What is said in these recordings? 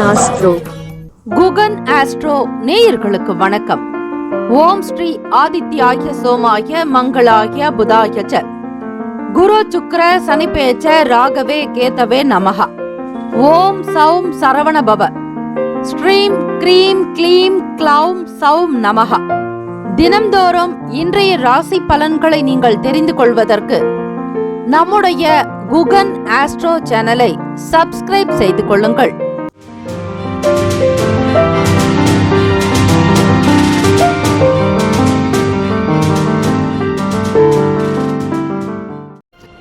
Astro. Guhan astro நேயர்களுக்கு வணக்கம். ஓம் ஸ்ரீ ஆதித்யாய சோமாய மங்களாய புதாய ச குரு சுக்ர சனிபேச்ச ராகவே கேதவே நமஹ. ஓம் சௌம் சரவண பவ. ஸ்ரீம் க்ரீம் க்ளீம் க்ளௌம் சௌம் நமஹ. தினம்தோறும் இன்றைய ராசி பலன்களை நீங்கள் தெரிந்து கொள்வதற்கு நம்முடைய குகன் ஆஸ்ட்ரோ சேனலை சப்ஸ்கிரைப் செய்து கொள்ளுங்கள்.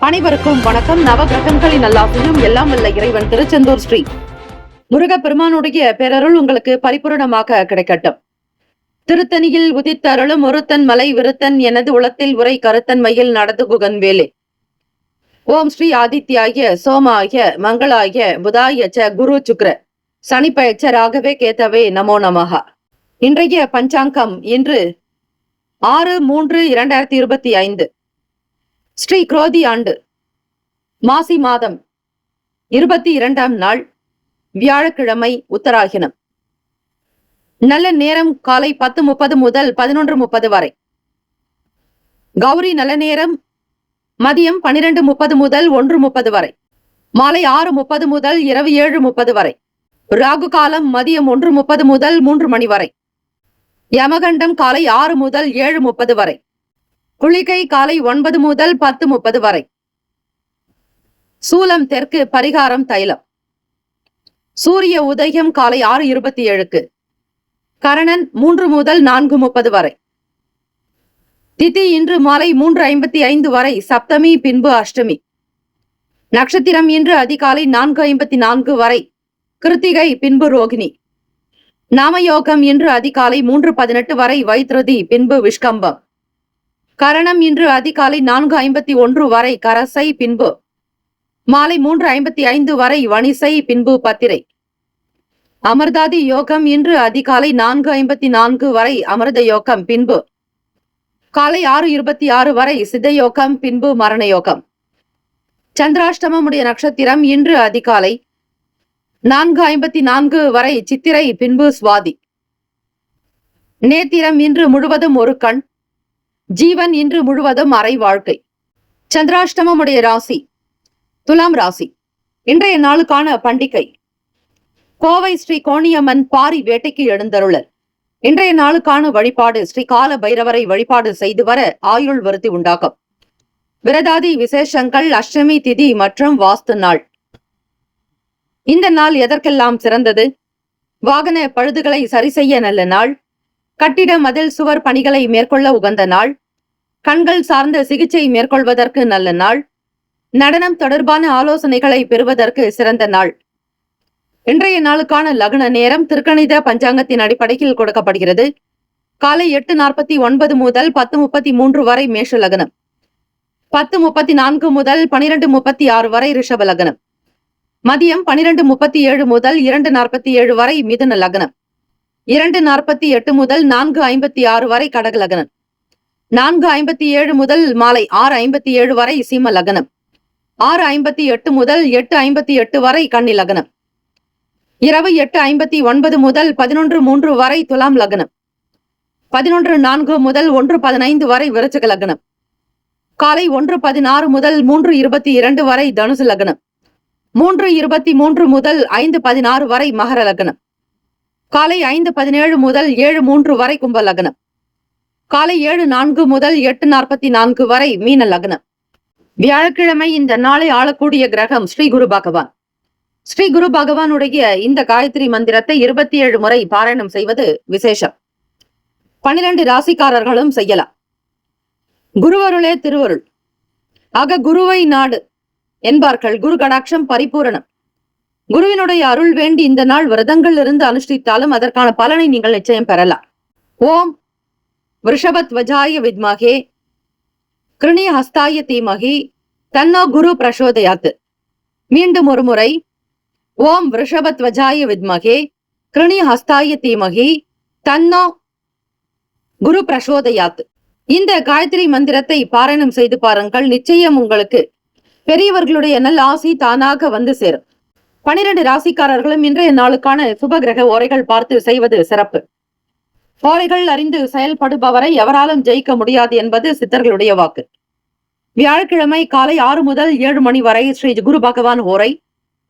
அனைவருக்கும் வணக்கம். நவகிரகங்களின் நல்லாசையும் எல்லாம் வல்ல இறைவன் திருச்செந்தூர் ஸ்ரீ முருகப்பெருமானுடைய பேரருள் உங்களுக்கு பரிபூரணமாக கிடைக்கட்டும். திருத்தணியில் உதித்தருளும் ஒருத்தன் மலை விருத்தன் எனது உளத்தில் உரை கருத்தன் மயில் நடந்து குகன் வேலே. ஓம் ஸ்ரீ ஆதித்யாய சோமாய மங்களாய புதாய ச குரு சுக்ர சனிப்பெயர்ச்ச ராகவே கேதவே நமோ நமஹ. இன்றைய பஞ்சாங்கம் இன்று 6/3/2025 ஸ்ரீ குரோதி ஆண்டு மாசி மாதம் 22ஆம் நாள் வியாழக்கிழமை உத்தராயணம். நல்ல நேரம் காலை 10:30 முதல் 11:30 வரை. கௌரி நல்ல நேரம் மதியம் 12:30 முதல் 1:30 வரை. மாலை 6:30 முதல் இரவு 7:30 வரை. ராகு காலம் மதியம் 1:30 முதல் 3 மணி வரை. யமகண்டம் காலை 6 முதல் 7:30 வரை. குளிகை காலை 9 முதல் 10:30 வரை. சூலம் தெற்கு, பரிகாரம் தைலம். சூரிய உதயம் காலை 6:27க்கு. கரணன் 3 முதல் 4:30 வரை. திதி இன்று மாலை 3:55 வரை சப்தமி, பின்பு அஷ்டமி. நட்சத்திரம் இன்று அதிகாலை 4:54 வரை கிருத்திகை, பின்பு ரோகிணி. நாமயோகம் இன்று அதிகாலை 3:18 வரை வைத்ருதி, பின்பு விஷ்கம்பம். கரணம் இன்று அதிகாலை 4:51 வரை கரசை, பின்பு மாலை 3:55 வரை வணிசை, பின்பு பத்திரை. அமிர்தாதி யோகம் இன்று அதிகாலை 4:54 வரை அமிர்த யோகம், பின்பு காலை 6:26 வரை சித்த யோகம், பின்பு மரண யோகம். சந்திராஷ்டமமுடைய நட்சத்திரம் இன்று அதிகாலை 4:54 வரை சித்திரை, பின்பு சுவாதி. நேத்திரம் இன்று முழுவதும் ஒரு கண். ஜீவன் இன்று முழுவதும் அரை வாழ்க்கை. சந்திராஷ்டமமுடைய ராசி துலாம் ராசி. இன்றைய நாளுக்கான பண்டிகை கோவை ஸ்ரீ கோணியம்மன் பாரி வேட்டைக்கு எழுந்தருளல். இன்றைய நாளுக்கான வழிபாடு ஸ்ரீ கால பைரவரை வழிபாடு செய்து வர ஆயுள் விருத்தி உண்டாகும். விரதாதி விசேஷங்கள் அஷ்டமி திதி மற்றும் வாஸ்து நாள். இந்த நாள் எதற்கெல்லாம் சிறந்தது? வாகன பழுதுகளை சரி செய்ய நல்ல நாள். கட்டிட மதில் சுவர் பணிகளை மேற்கொள்ள உகந்த நாள். கண்கள் சார்ந்த சிகிச்சை மேற்கொள்வதற்கு நல்ல நாள். நடனம் தொடர்பான ஆலோசனைகளை பெறுவதற்கு சிறந்த நாள். இன்றைய நாளுக்கான லக்ன நேரம் திருக்கணித பஞ்சாங்கத்தின் அடிப்படையில் கொடுக்கப்படுகிறது. காலை 8:49 முதல் 10:33 வரை மேஷ லக்னம். 10:34 முதல் 12:36 வரை ரிஷப லக்னம். மதியம் 12:37 முதல் 2:47 வரை மிதுன லக்னம். 2:48 முதல் 4:56 வரை கடக லக்னம். 4:57 முதல் மாலை 6:57 வரை சிம்ம லக்னம். 6:58 முதல் 8:58 வரை கன்னி லக்னம். இரவு 8:59 முதல் 11:03 வரை துலாம் லக்னம். 11:04 முதல் 1:15 வரை விருச்சிக லக்னம். காலை 1:16 முதல் 3:22 வரை தனுசு லக்னம். 3:23 முதல் 5:16 வரை மகர லக்னம். காலை 5:17 முதல் 7:03 வரை கும்ப லக்னம். காலை 7:04 முதல் 8:44 வரை மீன லக்னம். வியாழக்கிழமை இந்த நாளை ஆளக்கூடிய கிரகம் ஸ்ரீ குரு பகவான். ஸ்ரீ குரு பகவானுடைய இந்த காயத்ரி மந்திரத்தை 27 முறை பாராயணம் செய்வது விசேஷம். 12 ராசிக்காரர்களும் செய்யலாம். குருவருளே திருவருள். ஆக குருவை நாடு என்பார்கள். குரு கடாட்சம் பரிபூரணம். குருவினுடைய அருள் வேண்டி இந்த நாள் விரதங்கள் இருந்து அனுஷ்டித்தாலும் அதற்கான பலனை நீங்கள் நிச்சயம் பெறலாம். ஓம் விருஷபத்வஜாய வித்மகே கிருணிய ஹஸ்தாய தீமகி தன்னோ குரு பிரசோதயாத். மீண்டும் ஒரு முறை. ஓம் விருஷபத்வஜாய வித்மகே கிருணிய ஹஸ்தாய தீமகி தன்னோ குரு பிரசோதயாத். இந்த காயத்ரி மந்திரத்தை பாராயணம் செய்து பாருங்கள். நிச்சயம் உங்களுக்கு பெரியவர்களுடைய நல் ஆசி தானாக வந்து சேரும். 12 ராசிக்காரர்களும் இன்றைய நாளுக்கான சுபகிரக ஓரைகள் பார்த்து செய்வது சிறப்பு. ஓரைகள் அறிந்து செயல்படுபவரை எவராலும் ஜெயிக்க முடியாது என்பது சித்தர்களுடைய வாக்கு. வியாழக்கிழமை காலை 6 முதல் 7 மணி வரை ஸ்ரீ குரு பகவான் ஓரை,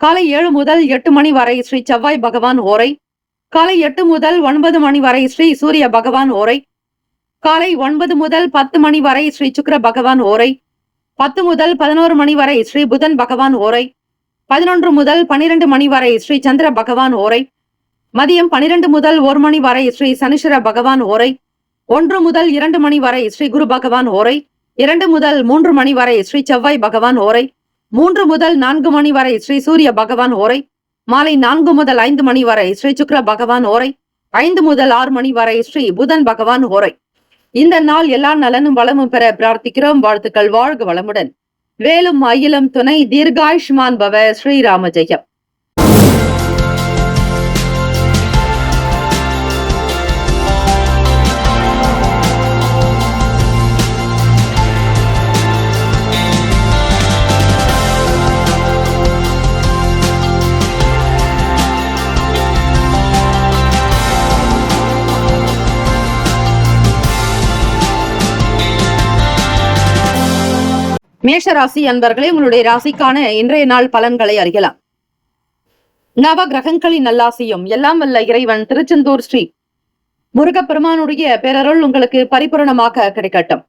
காலை 7 முதல் 8 மணி வரை ஸ்ரீ செவ்வாய் பகவான் ஓரை, காலை 8 முதல் 9 மணி வரை ஸ்ரீ சூரிய பகவான் ஓரை, காலை 9 முதல் 10 மணி வரை ஸ்ரீ சுக்கிர பகவான் ஓரை, 10 முதல் 11 மணி வரை ஸ்ரீ புதன் பகவான் ஓரை, 11 முதல் 12 மணி வரை ஸ்ரீ சந்திர பகவான் ஓரை, மதியம் 12 முதல் 1 மணி வரை ஸ்ரீ சனிஸ்வர பகவான் ஓரை, 1 முதல் 2 மணி வரை ஸ்ரீ குரு பகவான் ஓரை, 2 முதல் 3 மணி வரை ஸ்ரீ செவ்வாய் பகவான் ஓரை, 3 முதல் 4 மணி வரை ஸ்ரீ சூரிய பகவான் ஓரை, மாலை 4 முதல் 5 மணி வரை ஸ்ரீ சுக்கிர பகவான் ஓரை, 5 முதல் 6 மணி வரை ஸ்ரீ புதன் பகவான் ஓரை. இந்த நாள் எல்லா நலனும் வளமும் பெற பிரார்த்திக்கிறோம். வாழ்த்துக்கள். வாழ்க வளமுடன். வேலும் அயிலும் துணை. தீர்காயுஷ்மான் பவ. ஸ்ரீராம ஜெயம். மேஷராசி அன்பர்களே, உங்களுடைய ராசிக்கான இன்றைய நாள் பலன்களை அறியலாம். நவ கிரகங்களின் நல்லாசியும் எல்லாம் வல்ல இறைவன் திருச்செந்தூர் ஸ்ரீ முருகப்பெருமானுடைய பேரருள் உங்களுக்கு பரிபூரணமாக கிடைக்கட்டும்.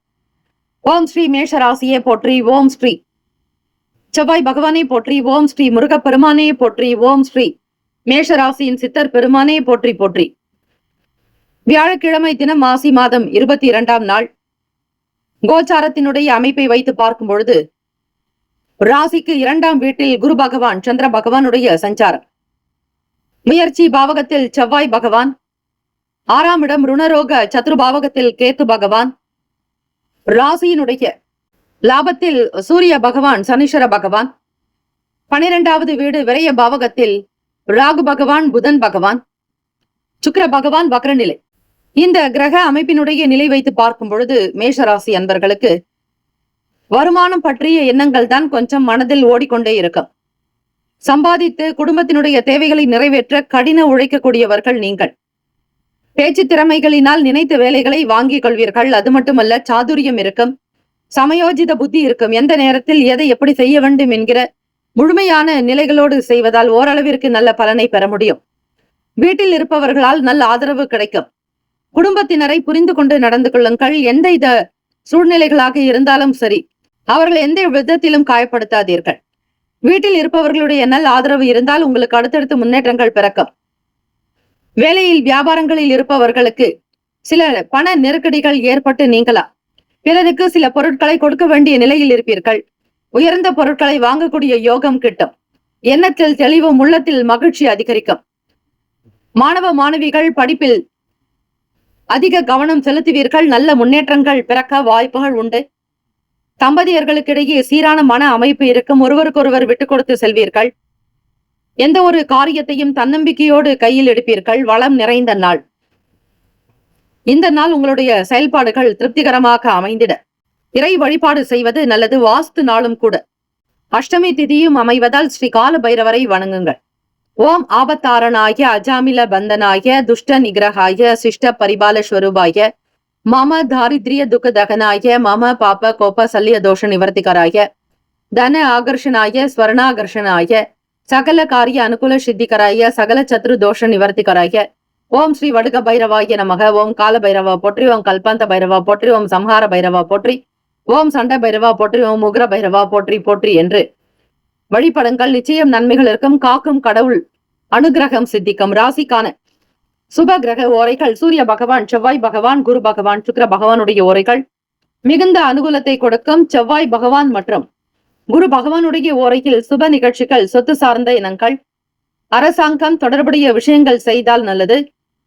ஓம் ஸ்ரீ மேஷராசியே போற்றி. ஓம் ஸ்ரீ செவ்வாய் பகவானே போற்றி. ஓம் ஸ்ரீ முருகப்பெருமானே போற்றி. ஓம் ஸ்ரீ மேஷராசியின் சித்தர் பெருமானே போற்றி போற்றி. வியாழக்கிழமை தினம் மாசி மாதம் 22ஆம் நாள். கோச்சாரத்தினுடைய அமைப்பை வைத்து பார்க்கும் பொழுது ராசிக்கு 2ஆம் வீட்டில் குரு பகவான் சந்திர பகவானுடைய சஞ்சாரம், முயற்சி பாவகத்தில் செவ்வாய் பகவான், 6ஆம் இடம் ருணரோக சத்ரு பாவகத்தில் கேத்து பகவான், ராசியினுடைய லாபத்தில் சூரிய பகவான் சனீஸ்வர பகவான், 12வது வீடு விரய பாவகத்தில் ராகு பகவான் புதன் பகவான், சுக்கிர பகவான் வக்ரநிலை. இந்த கிரக அமைப்பினுடைய நிலை வைத்து பார்க்கும் பொழுது மேஷராசி அன்பர்களுக்கு வருமானம் பற்றிய எண்ணங்கள் தான் கொஞ்சம் மனதில் ஓடிக்கொண்டே இருக்கும். சம்பாதித்து குடும்பத்தினுடைய தேவைகளை நிறைவேற்ற கடின உழைக்கக்கூடியவர்கள் நீங்கள். பேச்சு திறமைகளினால் நினைத்த வேலைகளை வாங்கிக் கொள்வீர்கள். அது மட்டுமல்ல, சாதுரியம் இருக்கும், சமயோஜித புத்தி இருக்கும். எந்த நேரத்தில் எதை எப்படி செய்ய வேண்டும் என்கிற முழுமையான நிலைகளோடு செய்வதால் ஓரளவிற்கு நல்ல பலனை பெற முடியும். வீட்டில் இருப்பவர்களால் நல்ல ஆதரவு கிடைக்கும். குடும்பத்தினரை புரிந்து கொண்டு நடந்து கொள்ளுங்கள். எந்த சூழ்நிலைகளாக இருந்தாலும் சரி, அவர்கள் எந்த விதத்திலும் காயப்படுத்தாதீர்கள். வீட்டில் இருப்பவர்களுடைய நல்ல ஆதரவு இருந்தால் உங்களுக்கு அடுத்தடுத்து முன்னேற்றங்கள் பிறக்கும். வேலையில் வியாபாரங்களில் இருப்பவர்களுக்கு சில பண நெருக்கடிகள் ஏற்பட்டு நீங்கலாம். பிறருக்கு சில பொருட்களை கொடுக்க வேண்டிய நிலையில் இருப்பீர்கள். உயர்ந்த பொருட்களை வாங்கக்கூடிய யோகம் கிட்டும். எண்ணத்தில் தெளிவும் உள்ளத்தில் மகிழ்ச்சி அதிகரிக்கும். மாணவ மாணவிகள் படிப்பில் அதிக கவனம் செலுத்துவீர்கள். நல்ல முன்னேற்றங்கள் பிறக்க வாய்ப்புகள் உண்டு. தம்பதியர்களுக்கிடையே சீரான மன அமைப்பு இருக்கும். ஒருவருக்கொருவர் விட்டுக் கொடுத்து செல்வீர்கள். எந்த ஒரு காரியத்தையும் தன்னம்பிக்கையோடு கையில் எடுப்பீர்கள். வளம் நிறைந்த நாள். இந்த நாள் உங்களுடைய செயல்பாடுகள் திருப்திகரமாக அமைந்திட இறை வழிபாடு செய்வது நல்லது. வாஸ்து நாளும் கூட. அஷ்டமி திதியும் அமைவதால் ஸ்ரீ கால பைரவரை வணங்குங்கள். ஓம் ஆபத்தாரனாய அஜாமில பந்தனாய துஷ்ட நிகிரகாய சிஷ்ட பரிபால ஸ்வரூபாய மம தாரித்ரிய துக்க தகனாய மம பாப கோப சல்லிய தோஷ நிவர்த்திகராய தன ஆகர்ஷனாய ஸ்வர்ணாகர்ஷனாய சகல காரிய அனுகூல சித்திகராய சகல சத்ரு தோஷ நிவர்த்திகராய ஓம் ஸ்ரீ வடுக பைரவாய நமக. ஓம் கால பைரவா போற்றி. ஓம் கல்பாந்த பைரவா போற்றி. ஓம் சம்ஹார பைரவா போற்றி. ஓம் சண்ட பைரவா போற்றி. ஓம் உக்ர பைரவா போற்றி போற்றி என்று வழிபடுங்கள். நிச்சயம் நன்மைகள் இருக்கும். காக்கும் கடவுள் அனுகிரகம் சித்திக்கும். ராசிக்கான சுப கிரக ஓரைகள். சூரிய பகவான், செவ்வாய் பகவான், குரு பகவான், சுக்கிர பகவானுடைய ஓரைகள் மிகுந்த அனுகூலத்தை கொடுக்கும். செவ்வாய் பகவான் மற்றும் குரு பகவானுடைய ஓரையில் சுப நிகழ்ச்சிகள், சொத்து சார்ந்த இனங்கள், அரசாங்கம் தொடர்புடைய விஷயங்கள் செய்தால் நல்லது.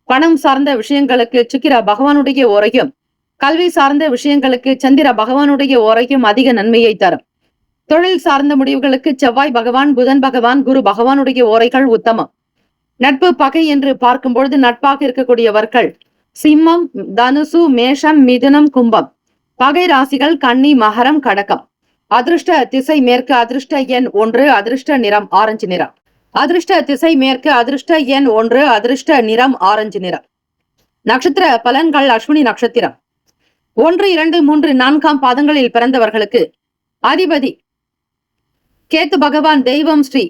பணம் சார்ந்த விஷயங்களுக்கு சுக்கிர பகவானுடைய ஓரையும், கல்வி சார்ந்த விஷயங்களுக்கு சந்திர பகவானுடைய ஓரையும் அதிக நன்மையை தரும். தொழில் சார்ந்த முடிவுகளுக்கு செவ்வாய் பகவான், புதன் பகவான், குரு பகவானுடைய ஓரைகள் உத்தமம். நட்பு பகை என்று பார்க்கும் பொழுது நட்பாக இருக்கக்கூடியவர்கள் சிம்மம், தனுசு, மேஷம், மிதுனம், கும்பம். பகை ராசிகள் கன்னி, மகரம், கடகம். அதிர்ஷ்ட திசை மேற்கு. அதிர்ஷ்ட எண் 1. அதிர்ஷ்ட நிறம் ஆரஞ்சு நிறம். அதிர்ஷ்ட திசை மேற்கு, அதிர்ஷ்ட எண் 1, அதிர்ஷ்ட நிறம் ஆரஞ்சு நிறம். நட்சத்திர பலன்கள். அஸ்வினி நட்சத்திரம் 1, 2, 3, 4ஆம் பாதங்களில் பிறந்தவர்களுக்கு அதிபதி கேத்து பகவான். தெய்வம் ஸ்ரீ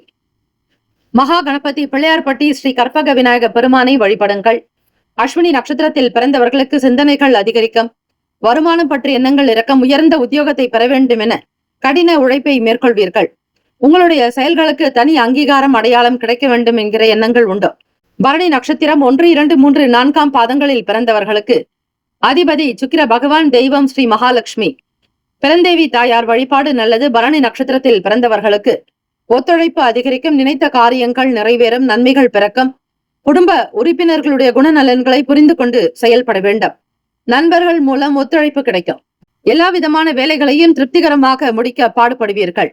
மகா கணபதி. பிள்ளையார்பட்டி ஸ்ரீ கற்பக விநாயக பெருமானை வழிபடுங்கள். அஸ்வினி நட்சத்திரத்தில் பிறந்தவர்களுக்கு சிந்தனைகள் அதிகரிக்கும். வருமானம் பற்றிய எண்ணங்கள் இறக்கம். உயர்ந்த உத்தியோகத்தை பெற வேண்டும் என கடின உழைப்பை மேற்கொள்வீர்கள். உங்களுடைய செயல்களுக்கு தனி அங்கீகாரம் அடையாளம் கிடைக்க வேண்டும் என்கிற எண்ணங்கள் உண்டு. பரணி நட்சத்திரம் 1, 2, 3, 4ஆம் பாதங்களில் பிறந்தவர்களுக்கு அதிபதி சுக்கிர பகவான். தெய்வம் ஸ்ரீ மகாலட்சுமி. பிறந்தேவி தாயார் வழிபாடு நல்லது. பரணி நட்சத்திரத்தில் பிறந்தவர்களுக்கு ஒத்துழைப்பு அதிகரிக்கும். நினைத்த காரியங்கள் நிறைவேறும். நன்மைகள் பிறக்கும். குடும்ப உறுப்பினர்களுடைய குணநலன்களை புரிந்து கொண்டு செயல்பட வேண்டும். நண்பர்கள் மூலம் ஒத்துழைப்பு கிடைக்கும். எல்லா விதமான வேலைகளையும் திருப்திகரமாக முடிக்க பாடுபடுவீர்கள்.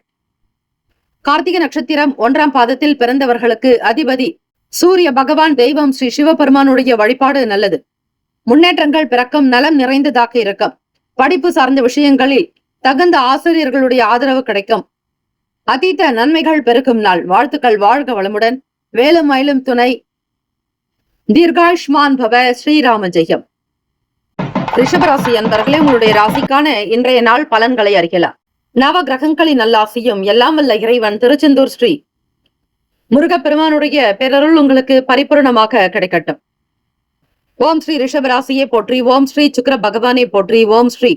கார்த்திகை நட்சத்திரம் 1ஆம் பாதத்தில் பிறந்தவர்களுக்கு அதிபதி சூரிய பகவான். தெய்வம் ஸ்ரீ சிவபெருமானுடைய வழிபாடு நல்லது. முன்னேற்றங்கள் பிறக்கும். நலம் நிறைந்ததாக இருக்கும். படிப்பு சார்ந்த விஷயங்களில் தகுந்த ஆசிரியர்களுடைய ஆதரவு கிடைக்கும். அதீத நன்மைகள் பெருக்கும் நாள். வாழ்த்துக்கள். வாழ்க வளமுடன். வேலும் மயிலும் துணை. தீர்காயுஷ்மான் பவ. ஸ்ரீராம ஜெயம். ரிஷபராசி அன்பர்களே, உங்களுடைய ராசிக்கான இன்றைய நாள் பலன்களை அறியலாம். நவ கிரகங்களின் நல்லாசியும் எல்லாம் வல்ல இறைவன் திருச்செந்தூர் ஸ்ரீ முருகப்பெருமானுடைய பேரருள் உங்களுக்கு பரிபூர்ணமாக கிடைக்கட்டும். ஓம் ஸ்ரீ ரிஷபராசியே போற்றி. ஓம் ஸ்ரீ சுக்கிர பகவானே போற்றி. ஓம் ஸ்ரீ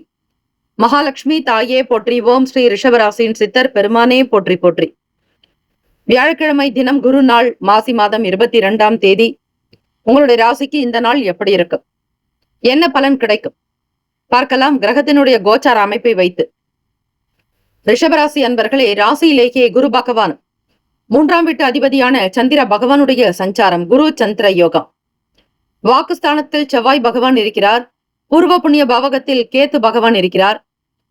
மகாலட்சுமி தாயே போற்றி. ஓம் ஸ்ரீ ரிஷபராசியின் சித்தர் பெருமானே போற்றி போற்றி. வியாழக்கிழமை தினம் குரு நாள். மாசி மாதம் 22ஆம் தேதி. உங்களுடைய ராசிக்கு இந்த நாள் எப்படி இருக்கும், என்ன பலன் கிடைக்கும் பார்க்கலாம் கிரகத்தினுடைய கோச்சார அமைப்பை வைத்து. ரிஷபராசி அன்பர்களே, ராசியிலேயே குரு பகவான் 3ஆம் வீட்டு அதிபதியான சந்திர பகவானுடைய சஞ்சாரம். குரு சந்திர யோகம். வாக்குஸ்தானத்தில் செவ்வாய் பகவான் இருக்கிறார். பூர்வ புண்ணிய பாவகத்தில் கேத்து பகவான் இருக்கிறார்.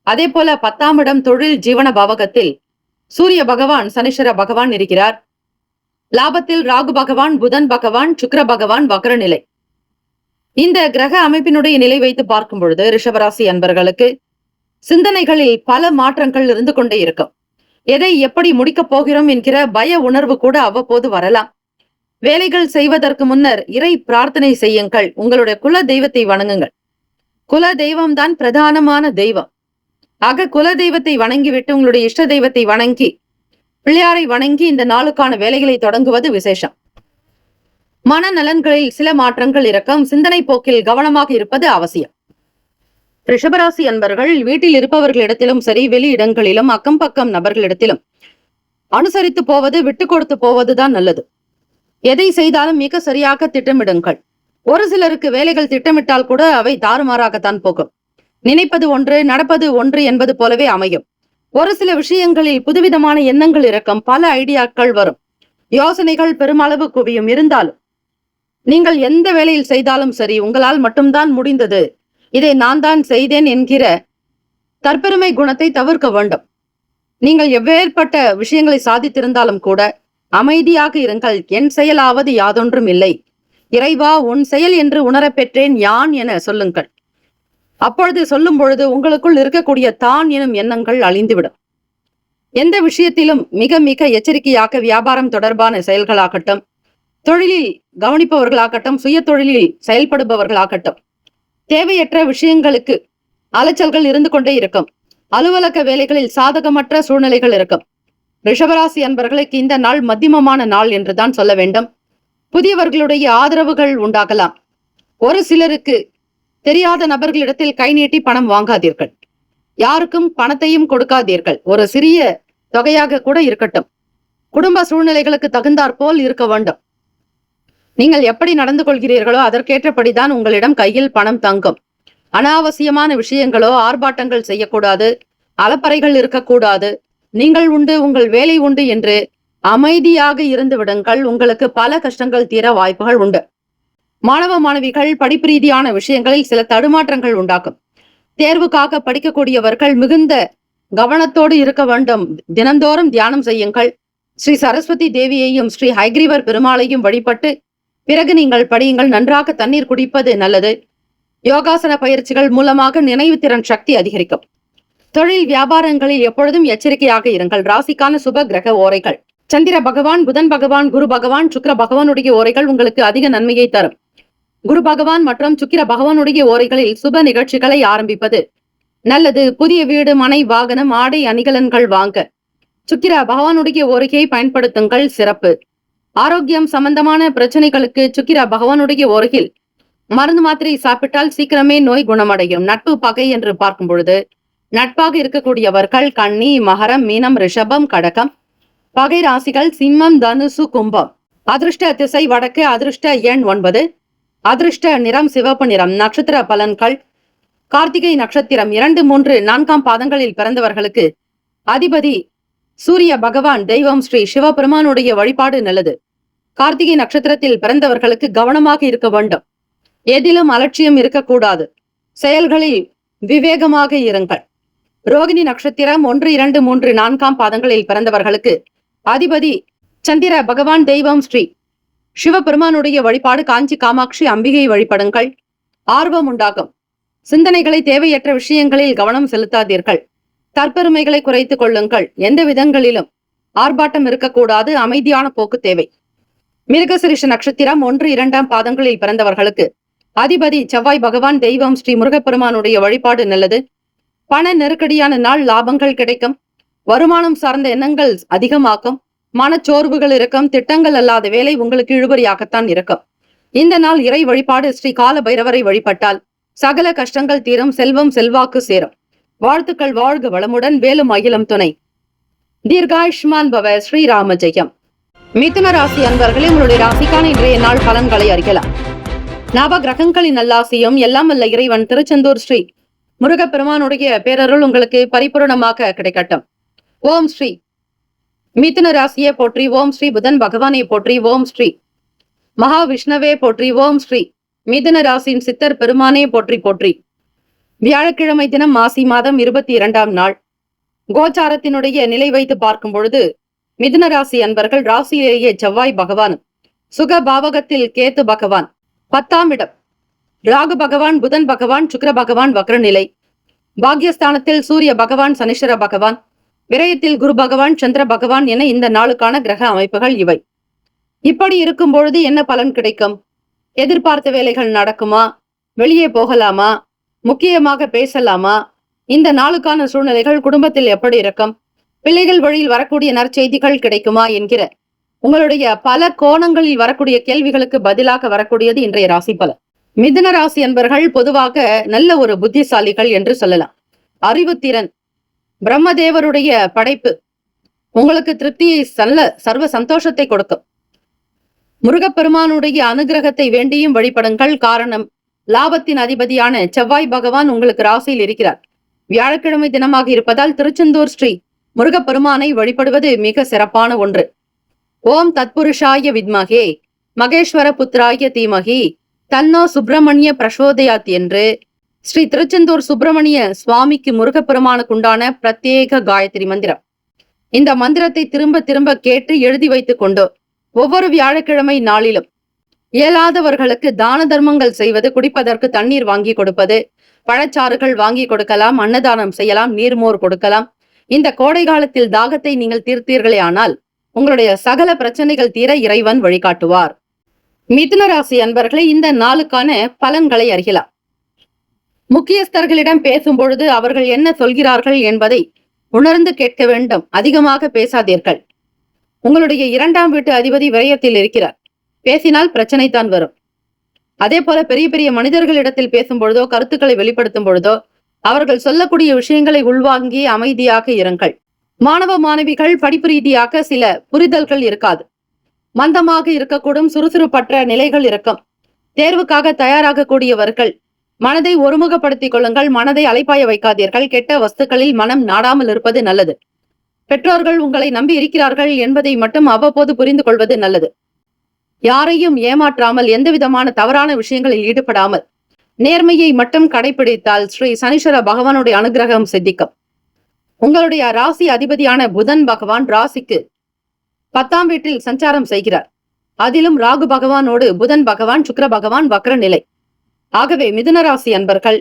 அதே போல 10ஆம் இடம் தொழில் ஜீவன பாவகத்தில் சூரிய பகவான் சனீஸ்வர பகவான் இருக்கிறார். லாபத்தில் ராகு பகவான், புதன் பகவான், சுக்கிர பகவான் வக்ர நிலை. இந்த கிரக அமைப்பினுடைய நிலை வைத்து பார்க்கும் பொழுது ரிஷபராசி அன்பர்களுக்கு சிந்தனைகளில் பல மாற்றங்கள் இருந்து கொண்டே இருக்கும். எதை எப்படி முடிக்கப் போகிறோம் என்கிற பய உணர்வு கூட அவ்வப்போது வரலாம். வேலைகள் செய்வதற்கு முன்னர் இறை பிரார்த்தனை செய்யுங்கள். உங்களுடைய குல தெய்வத்தை வணங்குங்கள். குல தெய்வம் தான் பிரதானமான தெய்வம். ஆக குல தெய்வத்தை வணங்கிவிட்டு உங்களுடைய இஷ்ட தெய்வத்தை வணங்கி பிள்ளையாரை வணங்கி இந்த நாளுக்கான வேலைகளை தொடங்குவது விசேஷம். மனநலன்களில் சில மாற்றங்கள் இருக்கும். சிந்தனை போக்கில் கவனமாக இருப்பது அவசியம். ரிஷபராசி அன்பர்கள் வீட்டில் இருப்பவர்களிடத்திலும் சரி, வெளி இடங்களிலும் அக்கம் பக்கம் நபர்களிடத்திலும் அனுசரித்து போவது, விட்டு கொடுத்து போவதுதான் நல்லது. எதை செய்தாலும் மிக சரியாக திட்டமிடுங்கள். ஒரு சிலருக்கு வேலைகள் திட்டமிட்டால் கூட அவை தாறுமாறாகத்தான் போகும். நினைப்பது ஒன்று, நடப்பது ஒன்று என்பது போலவே அமையும். ஒரு சில விஷயங்களில் புதுவிதமான எண்ணங்கள் இருக்கும். பல ஐடியாக்கள் வரும். யோசனைகள் பெருமளவு குவியும். இருந்தாலும் நீங்கள் எந்த வேலையில் செய்தாலும் சரி, உங்களால் மட்டும்தான் முடிந்தது, இதை நான் தான் செய்தேன் என்கிற தற்பெருமை குணத்தை தவிர்க்க வேண்டும். நீங்கள் எவ்வேற்பட்ட விஷயங்களை சாதித்திருந்தாலும் கூட அமைதியாக இருங்கள். என் செயலாவது யாதொன்றும் இல்லை, இறைவா உன் செயல் என்று உணரப் பெற்றேன் யான் என சொல்லுங்கள். அப்பொழுது சொல்லும் பொழுது உங்களுக்குள் இருக்கக்கூடிய தான் எனும் எண்ணங்கள் அழிந்துவிடும். எந்த விஷயத்திலும் மிக மிக எச்சரிக்கையாக வியாபாரம் தொடர்பான செயல்களாகட்டும், தொழிலில் கவனிப்பவர்களாகட்டும், சுய தொழிலில் செயல்படுபவர்களாகட்டும், தேவையற்ற விஷயங்களுக்கு அலைச்சல்கள் இருந்து கொண்டே இருக்கும். அலுவலக வேலைகளில் சாதகமற்ற சூழ்நிலைகள் இருக்கும். ரிஷபராசி அன்பர்களுக்கு இந்த நாள் மத்தியமமான நாள் என்றுதான் சொல்ல வேண்டும். புதியவர்களுடைய ஆதரவுகள் உண்டாகலாம். ஒரு சிலருக்கு தெரியாத நபர்களிடத்தில் கை நீட்டி பணம் வாங்காதீர்கள். யாருக்கும் பணத்தையும் கொடுக்காதீர்கள். ஒரு சிறிய தொகையாக கூட இருக்கட்டும். குடும்ப சூழ்நிலைகளுக்கு தகுந்தாற் போல் இருக்க வேண்டும். நீங்கள் எப்படி நடந்து கொள்கிறீர்களோ அதற்கேற்றபடிதான் உங்களிடம் கையில் பணம் தங்கும். அனாவசியமான விஷயங்களோ ஆர்ப்பாட்டங்கள் செய்யக்கூடாது. அலப்பறைகள் இருக்கக்கூடாது. நீங்கள் உண்டு, உங்கள் வேலை உண்டு என்று அமைதியாக இருந்து விடுங்கள். உங்களுக்கு பல கஷ்டங்கள் தீர வாய்ப்புகள் உண்டு. மாணவ மாணவிகள் படிப்பு ரீதியான விஷயங்களில் சில தடுமாற்றங்கள் உண்டாக்கும். தேர்வுக்காக படிக்கக்கூடியவர்கள் மிகுந்த கவனத்தோடு இருக்க வேண்டும். தினந்தோறும் தியானம் செய்யுங்கள். ஸ்ரீ சரஸ்வதி தேவியையும் ஸ்ரீ ஹைகிரீவர் பெருமாளையும் வழிபட்டு பிறகு நீங்கள் படியுங்கள். நன்றாக தண்ணீர் குடிப்பது நல்லது. யோகாசன பயிற்சிகள் மூலமாக நினைவு திறன் சக்தி அதிகரிக்கும். தொழில் வியாபாரங்களில் எப்பொழுதும் எச்சரிக்கையாக இருங்கள். ராசிக்கான சுப கிரக ஓரைகள். சந்திர பகவான், புதன் பகவான், குரு பகவான், சுக்கிர பகவானுடைய ஓரைகள் உங்களுக்கு அதிக நன்மையை தரும். குரு பகவான் மற்றும் சுக்கிர பகவானுடைய ஓரைகளில் சுப நிகழ்ச்சிகளை ஆரம்பிப்பது நல்லது. புதிய வீடு, மனை, வாகனம், ஆடை, அணிகலன்கள் வாங்க சுக்கிர பகவானுடைய ஓரையை பயன்படுத்துங்கள், சிறப்பு. ஆரோக்கியம் சம்பந்தமான பிரச்சனைகளுக்கு சுக்கிர பகவானுடைய ஓரையில் மருந்து மாத்திரை சாப்பிட்டால் சீக்கிரமே நோய் குணமடையும். நட்பு பகை என்று பார்க்கும் பொழுது நட்பாக இருக்கக்கூடியவர்கள் கன்னி, மகரம், மீனம், ரிஷபம், கடகம். பகை ராசிகள் சிம்மம், தனுசு, கும்பம். அதிர்ஷ்ட திசை வடக்கு. அதிர்ஷ்ட எண் 9. அதிர்ஷ்ட நிறம் சிவப்பு நிறம். நட்சத்திர பலன்கள். கார்த்திகை நட்சத்திரம் 2, 3, 4ஆம் பாதங்களில் பிறந்தவர்களுக்கு அதிபதி சூரிய பகவான், தெய்வம் ஸ்ரீ சிவபெருமானுடைய வழிபாடு நல்லது. கார்த்திகை நட்சத்திரத்தில் பிறந்தவர்களுக்கு கவனமாக இருக்க வேண்டும். எதிலும் அலட்சியம் இருக்கக்கூடாது. செயல்களில் விவேகமாக இருங்கள். ரோகிணி நட்சத்திரம் 1, 2, 3, 4ஆம் பாதங்களில் பிறந்தவர்களுக்கு அதிபதி சந்திர பகவான், தெய்வம் ஸ்ரீ சிவபெருமானுடைய வழிபாடு. காஞ்சி காமாட்சி அம்பிகை வழிபடுங்கள். ஆர்வம் உண்டாகும். சிந்தனைகளை தேவையற்ற விஷயங்களில் கவனம் செலுத்தாதீர்கள். தற்பெருமைகளை குறைத்துக் கொள்ளுங்கள். எந்த விதங்களிலும் ஆர்ப்பாட்டம் இருக்கக்கூடாது. அமைதியான போக்கு தேவை. மிருகசிரிஷ நட்சத்திரம் 1, 2ஆம் பாதங்களில் பிறந்தவர்களுக்கு அதிபதி செவ்வாய் பகவான், தெய்வம் ஸ்ரீ முருகப்பெருமானுடைய வழிபாடு நல்லது. பண நெருக்கடியான நாள். லாபங்கள் கிடைக்கும். வருமானம் சார்ந்த எண்ணங்கள் அதிகமாக்கும். மனச்சோர்வுகள் இருக்கும். திட்டங்கள் அல்லாத வேலை உங்களுக்கு இழுபறியாகத்தான் இருக்கும். இந்த நாள் இறை வழிபாடு. ஸ்ரீ கால பைரவரை வழிபட்டால் சகல கஷ்டங்கள் தீரும். செல்வம் செல்வாக்கு சேரும். வாழ்த்துக்கள். வாழ்க வளமுடன். வேலும் அகிலம் துணை. தீர்காயுஷ்மான் பவ. ஸ்ரீராம ஜெயம். மிதுன ராசி அன்பர்களே, உங்களுடைய ராசிக்கான இன்றைய நாள் பலன்களை அறியலாம். நவ கிரகங்களின் நல்லாசியும் எல்லாம் வல்ல இறைவன் திருச்செந்தூர் ஸ்ரீ முருகப்பெருமானுடைய பேரருள் உங்களுக்கு பரிபூர்ணமாக கிடைக்கட்டும். ஓம் ஸ்ரீ மிதுன ராசியை போற்றி. ஓம் ஸ்ரீ புதன் பகவானை போற்றி. ஓம் ஸ்ரீ மகாவிஷ்ணவே போற்றி. ஓம் ஸ்ரீ மிதுன ராசியின் சித்தர் பெருமானே போற்றி போற்றி. வியாழக்கிழமை தினம் மாசி மாதம் 22ஆம் நாள். கோச்சாரத்தினுடைய நிலை வைத்து பார்க்கும் பொழுது மிதுன ராசி அன்பர்கள் ராசியிலேயே செவ்வாய் பகவான், சுக பாவகத்தில் கேத்து பகவான், 10ஆம் இடம் ராகு பகவான், புதன் பகவான், சுக்கிர பகவான் வக்ரநிலை, பாக்யஸ்தானத்தில் சூரிய பகவான், சனீஸ்வர பகவான், விரயத்தில் குரு பகவான், சந்திர பகவான் என இந்த நாளுக்கான கிரக அமைப்புகள் இவை. இப்படி இருக்கும் பொழுது என்ன பலன் கிடைக்கும்? எதிர்பார்த்த வேலைகள் நடக்குமா? வெளியே போகலாமா? முக்கியமாக பேசலாமா? இந்த நாளுக்கான சூழ்நிலைகள் குடும்பத்தில் எப்படி இருக்கும்? பிள்ளைகள் வழியில் வரக்கூடிய நற்செய்திகள் கிடைக்குமா என்கிற உங்களுடைய பல கோணங்களில் வரக்கூடிய கேள்விகளுக்கு பதிலாக வரக்கூடியது இன்றைய ராசி பலன். மிதுன ராசி என்பர்கள் பொதுவாக நல்ல ஒரு புத்திசாலிகள் என்று சொல்லலாம். அறிவுத்திறன் பிரம்மதேவருடைய படைப்பு உங்களுக்கு திருப்தியை சர்வ சந்தோஷத்தை கொடுக்கும். முருகப்பெருமானுடைய அனுகிரகத்தை வேண்டியும் வழிபடுங்கள். காரணம், லாபத்தின் அதிபதியான செவ்வாய் பகவான் உங்களுக்கு ராசியில் இருக்கிறார். வியாழக்கிழமை தினமாக இருப்பதால் திருச்செந்தூர் ஸ்ரீ முருகப்பெருமானை வழிபடுவது மிக சிறப்பான ஒன்று. ஓம் தத்புருஷாய வித்மகே மகேஸ்வர புத்திராய தீமகி தன்னோ சுப்பிரமணிய பிரசோதயாத் என்று ஸ்ரீ திருச்செந்தூர் சுப்பிரமணிய சுவாமிக்கு முருகப்பெருமானுக்குண்டான பிரத்யேக காயத்ரி மந்திரம். இந்த மந்திரத்தை திரும்ப திரும்ப கேட்டு எழுதி வைத்துக் கொண்டு ஒவ்வொரு வியாழக்கிழமை நாளிலும் இயலாதவர்களுக்கு தான தர்மங்கள் செய்வது, குடிப்பதற்கு தண்ணீர் வாங்கி கொடுப்பது, பழச்சாறுகள் வாங்கி கொடுக்கலாம், அன்னதானம் செய்யலாம், நீர்மோர் கொடுக்கலாம். இந்த கோடை காலத்தில் தாகத்தை நீங்கள் தீர்த்தீர்களே ஆனால் உங்களுடைய சகல பிரச்சனைகள் தீர இறைவன் வழிகாட்டுவார். மிதுன ராசி அன்பர்களை இந்த நாளுக்கான பலன்களை அறியலாம். முக்கியஸ்தர்களிடம் பேசும் பொழுது அவர்கள் என்ன சொல்கிறார்கள் என்பதை உணர்ந்து கேட்க வேண்டும். அதிகமாக பேசாதீர்கள். உங்களுடைய 2ஆம் வீட்டு அதிபதி விரயத்தில் இருக்கிறார். பேசினால் பிரச்சனை தான் வரும். அதே போல பெரிய பெரிய மனிதர்களிடத்தில் பேசும் பொழுதோ, கருத்துக்களை வெளிப்படுத்தும் பொழுதோ அவர்கள் சொல்லக்கூடிய விஷயங்களை உள்வாங்கி அமைதியாக இருங்கள். மாணவ மாணவிகள் படிப்பு ரீதியாக சில புரிதல்கள் இருக்காது. மந்தமாக இருக்கக்கூடும். சுறுசுறுப்பற்ற நிலைகள் இருக்கும். தேர்வுக்காக தயாராக கூடியவர்கள் மனதை ஒருமுகப்படுத்திக் கொள்ளுங்கள். மனதை அலைப்பாய வைக்காதீர்கள். கெட்ட வஸ்துக்களில் மனம் நாடாமல் இருப்பது நல்லது. பெற்றோர்கள் உங்களை நம்பி இருக்கிறார்கள் என்பதை மட்டும் அவ்வப்போது புரிந்து கொள்வது நல்லது. யாரையும் ஏமாற்றாமல், எந்த விதமான தவறான விஷயங்களில் ஈடுபடாமல் நேர்மையை மட்டும் கடைபிடித்தால் ஸ்ரீ சனீஸ்வர பகவானுடைய அனுகிரகம் சித்திக்கும். உங்களுடைய ராசி அதிபதியான புதன் பகவான் ராசிக்கு 10ஆம் வீட்டில் சஞ்சாரம் செய்கிறார். அதிலும் ராகு பகவானோடு புதன் பகவான், சுக்கிர பகவான் வக்ர நிலை. ஆகவே மிதுன ராசி அன்பர்கள்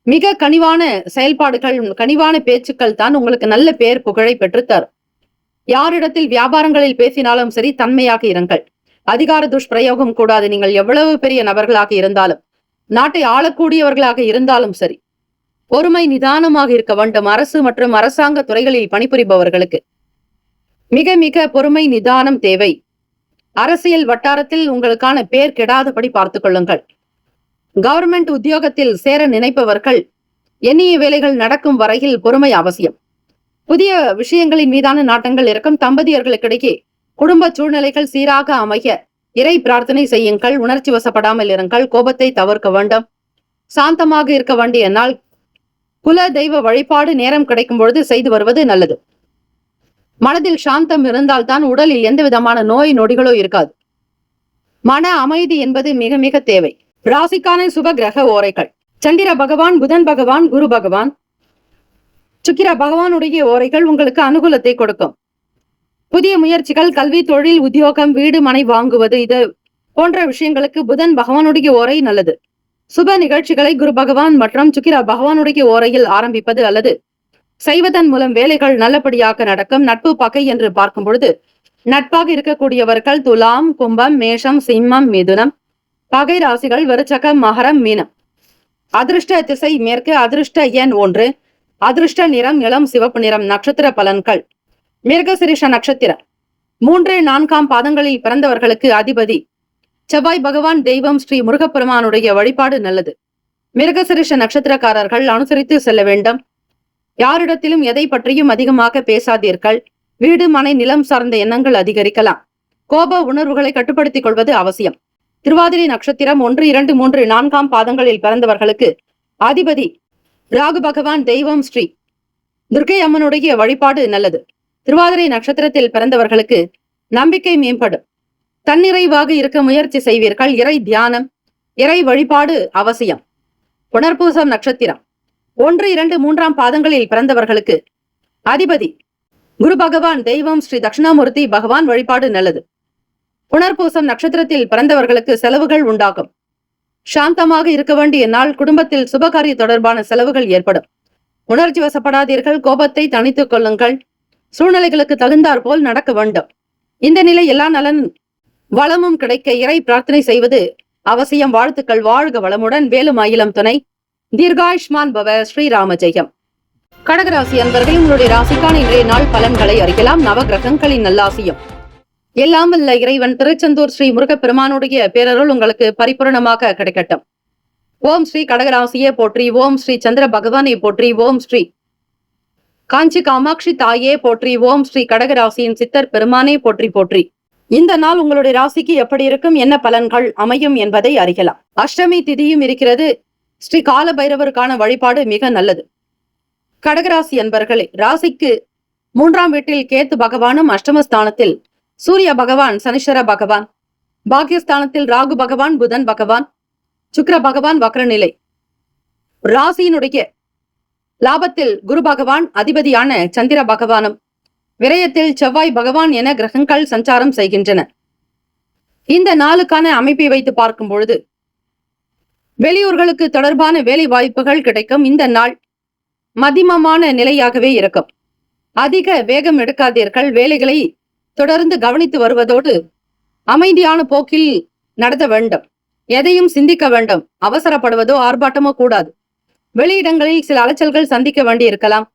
மிக கனிவான செயல்பாடுகள், கனிவான பேச்சுக்கள் தான் உங்களுக்கு நல்ல பேர் புகழை பெற்றுத்தரும். யாரிடத்தில் வியாபாரங்களில் பேசினாலும் சரி, தன்மையாக இருங்கள். அதிகார துஷ்பிரயோகம் கூடாது. நீங்கள் எவ்வளவு பெரிய நபர்களாக இருந்தாலும், நாட்டை ஆளக்கூடியவர்களாக இருந்தாலும் சரி, பொறுமை நிதானமாக இருக்க வேண்டும். அரசு மற்றும் அரசாங்க துறைகளில் பணிபுரிபவர்களுக்கு மிக மிக பொறுமை நிதானம் தேவை. அரசியல் வட்டாரத்தில் உங்களுக்கான பேர் கெடாதபடி பார்த்துக் கொள்ளுங்கள். கவர்மெண்ட் உத்தியோகத்தில் சேர நினைப்பவர்கள் எண்ணிய வேலைகள் நடக்கும் வரையில் பொறுமை அவசியம். புதிய விஷயங்களின் மீதான நாட்டங்கள் இருக்கும். தம்பதியர்களுக்கிடையே குடும்ப சூழ்நிலைகள் சீராக அமைய இறை பிரார்த்தனை செய்யுங்கள். உணர்ச்சி வசப்படாமல் இருங்கள். கோபத்தை தவிர்க்க வேண்டும். சாந்தமாக இருக்க வேண்டிய நாள். குல தெய்வ வழிபாடு நேரம் கிடைக்கும் பொழுது செய்து வருவது நல்லது. மனதில் சாந்தம் இருந்தால்தான் உடலில் எந்த விதமான நோய் நொடிகளோ இருக்காது. மன அமைதி என்பது மிக மிக தேவை. ராசிக்கான சுப கிரக ஓரைகள்: சந்திர பகவான், புதன் பகவான், குரு பகவான், சுக்கிர பகவானுடைய ஓரைகள் உங்களுக்கு அனுகூலத்தை கொடுக்கும். புதிய முயற்சிகள், கல்வி, தொழில், உத்தியோகம், வீடு, மனை வாங்குவது, இது போன்ற விஷயங்களுக்கு புதன் பகவானுடைய ஓரை நல்லது. சுப நிகழ்ச்சிகளை குரு பகவான் மற்றும் சுக்கிர பகவானுடைய ஓரையில் ஆரம்பிப்பது அல்லது செய்வதன் மூலம் வேலைகள் நல்லபடியாக நடக்கும். நட்பு பகை என்று பார்க்கும் பொழுது, நட்பாக இருக்கக்கூடியவர்கள் துலாம், கும்பம், மேஷம், சிம்மம், மிதுனம். பகை ராசிகள் விருச்சகம், மகரம், மீனம். அதிர்ஷ்ட திசை மேற்கு. அதிர்ஷ்ட எண் 1. அதிர்ஷ்ட நிறம் இளம் சிவப்பு நிறம். நட்சத்திர பலன்கள்: மிருகசிரிஷ நட்சத்திரம் 3, 4 பாதங்களில் பிறந்தவர்களுக்கு அதிபதி செவ்வாய் பகவான். தெய்வம் ஸ்ரீ முருகப்பெருமானுடைய வழிபாடு நல்லது. மிருகசிரிஷ நட்சத்திரக்காரர்கள் அனுசரித்து செல்ல வேண்டும். யாரிடத்திலும் எதை பற்றியும் அதிகமாக பேசாதீர்கள். வீடு, மனை, நிலம் சார்ந்த எண்ணங்கள் அதிகரிக்கலாம். கோப உணர்வுகளை கட்டுப்படுத்திக் கொள்வது அவசியம். திருவாதிரை நட்சத்திரம் 1, 2, 3, 4 பாதங்களில் பிறந்தவர்களுக்கு அதிபதி ராகு பகவான். தெய்வம் ஸ்ரீ துர்க்கை அம்மனுடைய வழிபாடு நல்லது. திருவாதிரை நட்சத்திரத்தில் பிறந்தவர்களுக்கு நம்பிக்கை மேம்படும். தன்னிறைவாக இருக்க முயற்சி செய்வீர்கள். இறை தியானம், இறை வழிபாடு அவசியம். புனர்பூசம் நட்சத்திரம் 1, 2, 3 பாதங்களில் பிறந்தவர்களுக்கு அதிபதி குரு பகவான். தெய்வம் ஸ்ரீ தட்சிணாமூர்த்தி பகவான். வழிபாடு நல்லது. புனர்பூசம் நட்சத்திரத்தில் பிறந்தவர்களுக்கு செலவுகள் உண்டாகும். சாந்தமாக இருக்க வேண்டிய நாள். குடும்பத்தில் சுபகாரிய தொடர்பான செலவுகள் ஏற்படும். உணர்ச்சி வசப்படாதீர்கள். கோபத்தை தணித்துக் கொள்ளுங்கள். சூழ்நிலைகளுக்கு தகுந்தாற் போல் நடக்க வேண்டும். இந்த நிலை எல்லா நலன் வளமும் கிடைக்க இறை பிரார்த்தனை செய்வது அவசியம். வாழ்த்துக்கள். வாழ்க வளமுடன். வேலும் அயிலம் துணை. தீர்காயுஷ்மான் பவ. ஸ்ரீராம ஜெயம். கடகராசி அன்பர்கள், உங்களுடைய ராசிக்கான இன்றைய நாள் பலன்களை அறியலாம். நவ கிரகங்களின் நல்லாசியம் எல்லாம் வல்ல இறைவன் திருச்செந்தூர் ஸ்ரீ முருகப்பெருமானுடைய பேரருள் உங்களுக்கு பரிபூரணமாக கிடைக்கட்டும். ஓம் ஸ்ரீ கடகராசியே போற்றி. ஓம் ஸ்ரீ சந்திர பகவானை போற்றி. ஓம் ஸ்ரீ காஞ்சி காமாட்சி தாயே போற்றி. ஓம் ஸ்ரீ கடகராசியின் சித்தர் பெருமானே போற்றி போற்றி. இந்த நாள் உங்களுடைய ராசிக்கு எப்படி இருக்கும், என்ன பலன்கள் அமையும் என்பதை அறியலாம். அஷ்டமி திதியும் இருக்கிறது. ஸ்ரீ கால பைரவருக்கான வழிபாடு மிக நல்லது. கடகராசி அன்பர்களே, ராசிக்கு 3ஆம் வீட்டில் கேத்து பகவானும், அஷ்டமஸ்தானத்தில் சூரிய பகவான், சனிஸ்வர பகவான், பாக்கியஸ்தானத்தில் ராகு பகவான், புதன் பகவான், சுக்கிர பகவான் வக்ரநிலை. ராசியினுடைய லாபத்தில் குரு பகவான், அதிபதியான சந்திர பகவானும், விரயத்தில் செவ்வாய் பகவான் என கிரகங்கள் சஞ்சாரம் செய்கின்றன. இந்த நாளுக்கான அமைப்பை வைத்து பார்க்கும் பொழுது வெளியூர்களுக்கு தொடர்பான வேலை வாய்ப்புகள் கிடைக்கும். இந்த நாள் மதிமமான நிலையாகவே இருக்கும். அதிக வேகம் எடுக்காதீர்கள். வேலைகளை தொடர்ந்து கவனித்து வருவதோடு அமைதியான போக்கில் நடத்த வேண்டும். எதையும் சிந்திக்க வேண்டும். அவசரப்படுவதோ ஆர்ப்பாட்டமோ கூடாது. வெளியிடங்களில் சில அலைச்சல்கள் சந்திக்க வேண்டி இருக்கலாம்.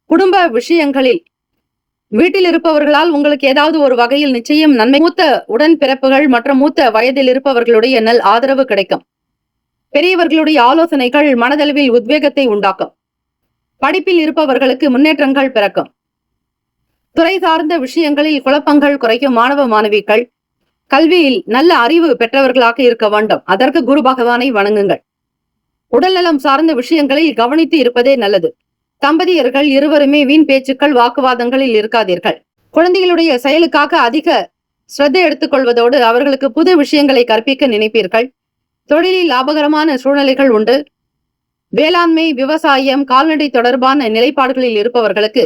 குடும்ப விஷயங்களில் வீட்டில் இருப்பவர்களால் உங்களுக்கு ஏதாவது ஒரு வகையில் நிச்சயம் நன்மை. மூத்த உடன்பிறப்புகள் மற்றும் மூத்த வயதில் இருப்பவர்களுடைய நல் ஆதரவு கிடைக்கும். பெரியவர்களுடைய ஆலோசனைகள் மனதளவில் உத்வேகத்தை உண்டாக்கும். படிப்பில் இருப்பவர்களுக்கு முன்னேற்றங்கள் பிறக்கும். துறை சார்ந்த விஷயங்களில் குழப்பங்கள் குறைக்கும். மாணவ மாணவிகள் கல்வியில் நல்ல அறிவு பெற்றவர்களாக இருக்க வேண்டும். அதற்கு குரு பகவானை வணங்குங்கள். உடல்நலம் சார்ந்த விஷயங்களில் கவனித்து இருப்பதே நல்லது. தம்பதியர்கள் இருவருமே வீண் பேச்சுக்கள், வாக்குவாதங்களில் இருக்காதீர்கள். குழந்தைகளுடைய செயலுக்காக அதிக ஸ்ரத்தை எடுத்துக்கொள்வதோடு அவர்களுக்கு புது விஷயங்களை கற்பிக்க நினைப்பீர்கள். தொழிலில் லாபகரமான சூழ்நிலைகள் உண்டு. வேளாண்மை, விவசாயம், கால்நடை தொடர்பான நிலைப்பாடுகளில் இருப்பவர்களுக்கு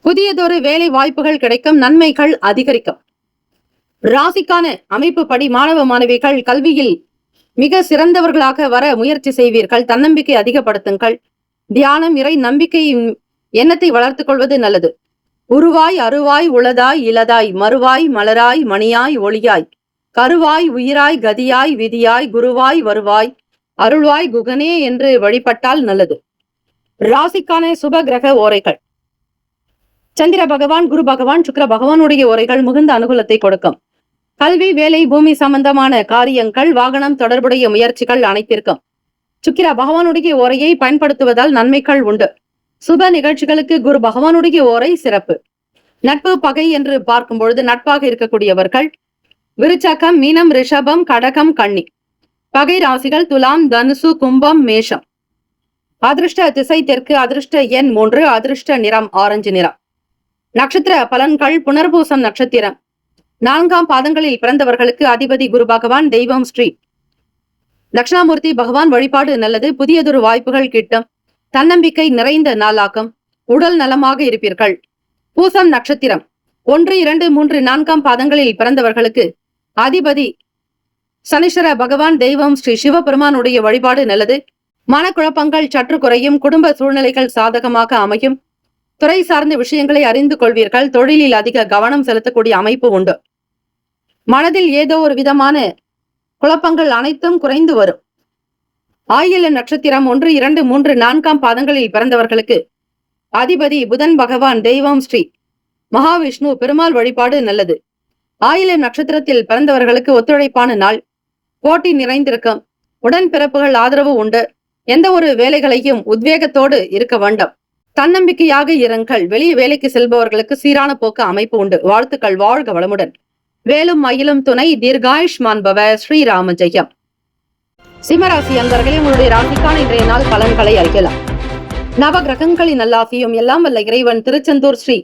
புதியதொரு வேலை வாய்ப்புகள் கிடைக்கும். நன்மைகள் அதிகரிக்கும். ராசிக்கான அமைப்பு படி மாணவ மாணவிகள் கல்வியில் மிக சிறந்தவர்களாக வர முயற்சி செய்வீர்கள். தன்னம்பிக்கை அதிகப்படுத்துங்கள். தியானம், இறை நம்பிக்கை எண்ணத்தை வளர்த்துக் கொள்வது நல்லது. உருவாய் அருவாய் உளதாய் இலதாய் மறுவாய் மலராய் மணியாய் ஒளியாய் கருவாய் உயிராய் கதியாய் விதியாய் குருவாய் வருவாய் அருள்வாய் குகனே என்று வழிபட்டால் நல்லது. ராசிக்கான சுப கிரக ஓரைகள். சந்திர பகவான், குரு பகவான், சுக்கிர பகவானுடைய ஓரைகள் மிகுந்த அனுகூலத்தை கொடுக்கும். கல்வி, வேலை, பூமி சம்பந்தமான காரியங்கள், வாகனம் தொடர்புடைய முயற்சிகள் அனைத்திற்கும் சுக்கிர பகவானுடைய ஓரையை பயன்படுத்துவதால் நன்மைகள் உண்டு. சுப நிகழ்ச்சிகளுக்கு குரு பகவானுடைய ஓரை சிறப்பு. நட்பு, பகை என்று பார்க்கும் பொழுது நட்பாக இருக்கக்கூடியவர்கள் விருச்சகம், மீனம், ரிஷபம், கடகம், கன்னி. பகை ராசிகள் துலாம், தனுசு, கும்பம், மேஷம். அதிர்ஷ்ட திசை தெற்கு, அதிர்ஷ்ட எண் 3, அதிர்ஷ்ட நிறம் ஆரஞ்சு நிறம். நட்சத்திர பலன்கள். புனர்பூசம் நட்சத்திரம் 4ஆம் பாதங்களில் பிறந்தவர்களுக்கு அதிபதி குரு பகவான், தெய்வம் ஸ்ரீ தட்சிணாமூர்த்தி பகவான் வழிபாடு நல்லது. புதியதொரு வாய்ப்புகள் கிட்டும். தன்னம்பிக்கை நிறைந்த நாளாக்கும். உடல் நலமாக இருப்பீர்கள். பூசம் நட்சத்திரம் 1, 2, 3, 4ஆம் பாதங்களில் பிறந்தவர்களுக்கு அதிபதி சனீஸ்வர பகவான், தெய்வம் ஸ்ரீ சிவபெருமானுடைய வழிபாடு நல்லது. மனக்குழப்பங்கள் சற்று குறையும். குடும்ப சூழ்நிலைகள் சாதகமாக அமையும். துறை சார்ந்த விஷயங்களை அறிந்து கொள்வீர்கள். தொழிலில் அதிக கவனம் செலுத்தக்கூடிய அமைப்பு உண்டு. மனதில் ஏதோ ஒரு விதமான குழப்பங்கள் அனைத்தும் குறைந்து வரும். ஆயில்ய நட்சத்திரம் 1, 2, 3, 4ஆம் பாதங்களில் பிறந்தவர்களுக்கு அதிபதி புதன் பகவான், தெய்வம் ஸ்ரீ மகாவிஷ்ணு பெருமாள் வழிபாடு நல்லது. ஆயில்ய நட்சத்திரத்தில் பிறந்தவர்களுக்கு ஒத்துழைப்பான நாள். போட்டி நிறைந்திருக்கும். உடன்பிறப்புகள் ஆதரவு உண்டு. எந்த ஒரு வேலைகளையும் உத்வேகத்தோடு இருக்க வேண்டும். தன்னம்பிக்கையாக இருங்கள். வெளியே வேலைக்கு செல்பவர்களுக்கு சீரான போக்கு அமைப்பு உண்டு. வாழ்த்துக்கள். வாழ்க வளமுடன். வேலும் மயிலும் துணை. தீர்காயுஷ்மான் பவ. ஸ்ரீராம ஜெயம். சிம்மராசி அன்பர்களே, உங்களுடைய ராசிக்கான இன்றைய நாள் பலன்களை அறியலாம். நவ கிரகங்களின் நல்லாசியும் எல்லாம் வல்ல இறைவன் திருச்செந்தூர் ஸ்ரீ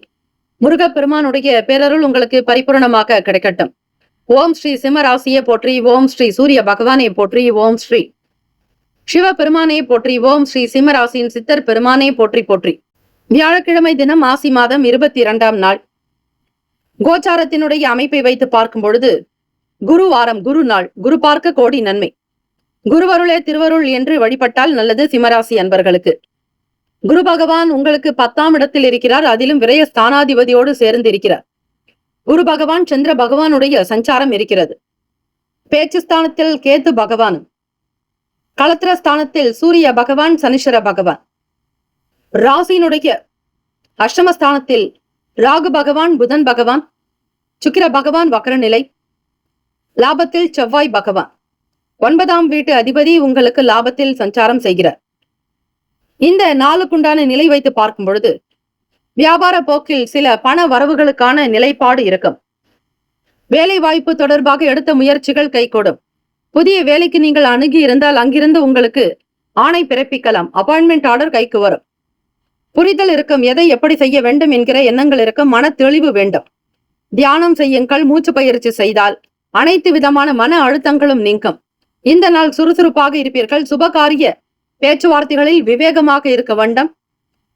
முருகப்பெருமானுடைய பேரருள் உங்களுக்கு பரிபூர்ணமாக கிடைக்கட்டும். ஓம் ஸ்ரீ சிம்மராசியை போற்றி. ஓம் ஸ்ரீ சூரிய பகவானை போற்றி. ஓம் ஸ்ரீ சிவபெருமானே போற்றி. ஓம் ஸ்ரீ சிம்மராசியின் சித்தர் பெருமானே போற்றி போற்றி. வியாழக்கிழமை தினம் ஆசி மாதம் 22ஆம் நாள். கோச்சாரத்தினுடைய அமைப்பை வைத்து பார்க்கும் பொழுது குரு வாரம், குரு நாள். குரு பார்க்க கோடி நன்மை. குருவருளே திருவருள் என்று வழிபட்டால் நல்லது. சிம்மராசி அன்பர்களுக்கு குரு பகவான் உங்களுக்கு 10ஆம் இடத்தில் இருக்கிறார். அதிலும் விரய ஸ்தானாதிபதியோடு சேர்ந்து இருக்கிறார். குரு பகவான் சந்திர பகவானுடைய சஞ்சாரம் இருக்கிறது. பேச்சு ஸ்தானத்தில் கேத்து பகவானும், களத்திர ஸ்தானத்தில் சூரிய பகவான், சனீஸ்வர பகவான். ராசியினுடைய அஷ்டமஸ்தானத்தில் ராகு பகவான், புதன் பகவான், சுக்கிர பகவான் வக்ரநிலை. லாபத்தில் செவ்வாய் பகவான். 9ஆம் வீட்டு அதிபதி உங்களுக்கு லாபத்தில் சஞ்சாரம் செய்கிறார். இந்த நாளுக்குண்டான நிலை வைத்து பார்க்கும் பொழுது வியாபார போக்கில் சில பண வரவுகளுக்கான நிலைப்பாடு இருக்கும். வேலை வாய்ப்பு தொடர்பாக எடுத்த முயற்சிகள் கைகூடும். புதிய வேலைக்கு நீங்கள் அணுகி இருந்தால் அங்கிருந்து உங்களுக்கு ஆணை பிறப்பிக்கலாம். அப்பாயின்மெண்ட் ஆர்டர் கைக்கு வரும். புரிதல் இருக்கும். எதை எப்படி செய்ய வேண்டும் என்கிற எண்ணங்கள் இருக்கும். மன தெளிவு வேண்டும். தியானம் செய்யுங்கள். மூச்சு பயிற்சி செய்தால் அனைத்து விதமான மன அழுத்தங்களும் நீங்கும். இந்த நாள் சுறுசுறுப்பாக இருப்பீர்கள். சுபகாரிய பேச்சுவார்த்தைகளில் விவேகமாக இருக்க வேண்டும்.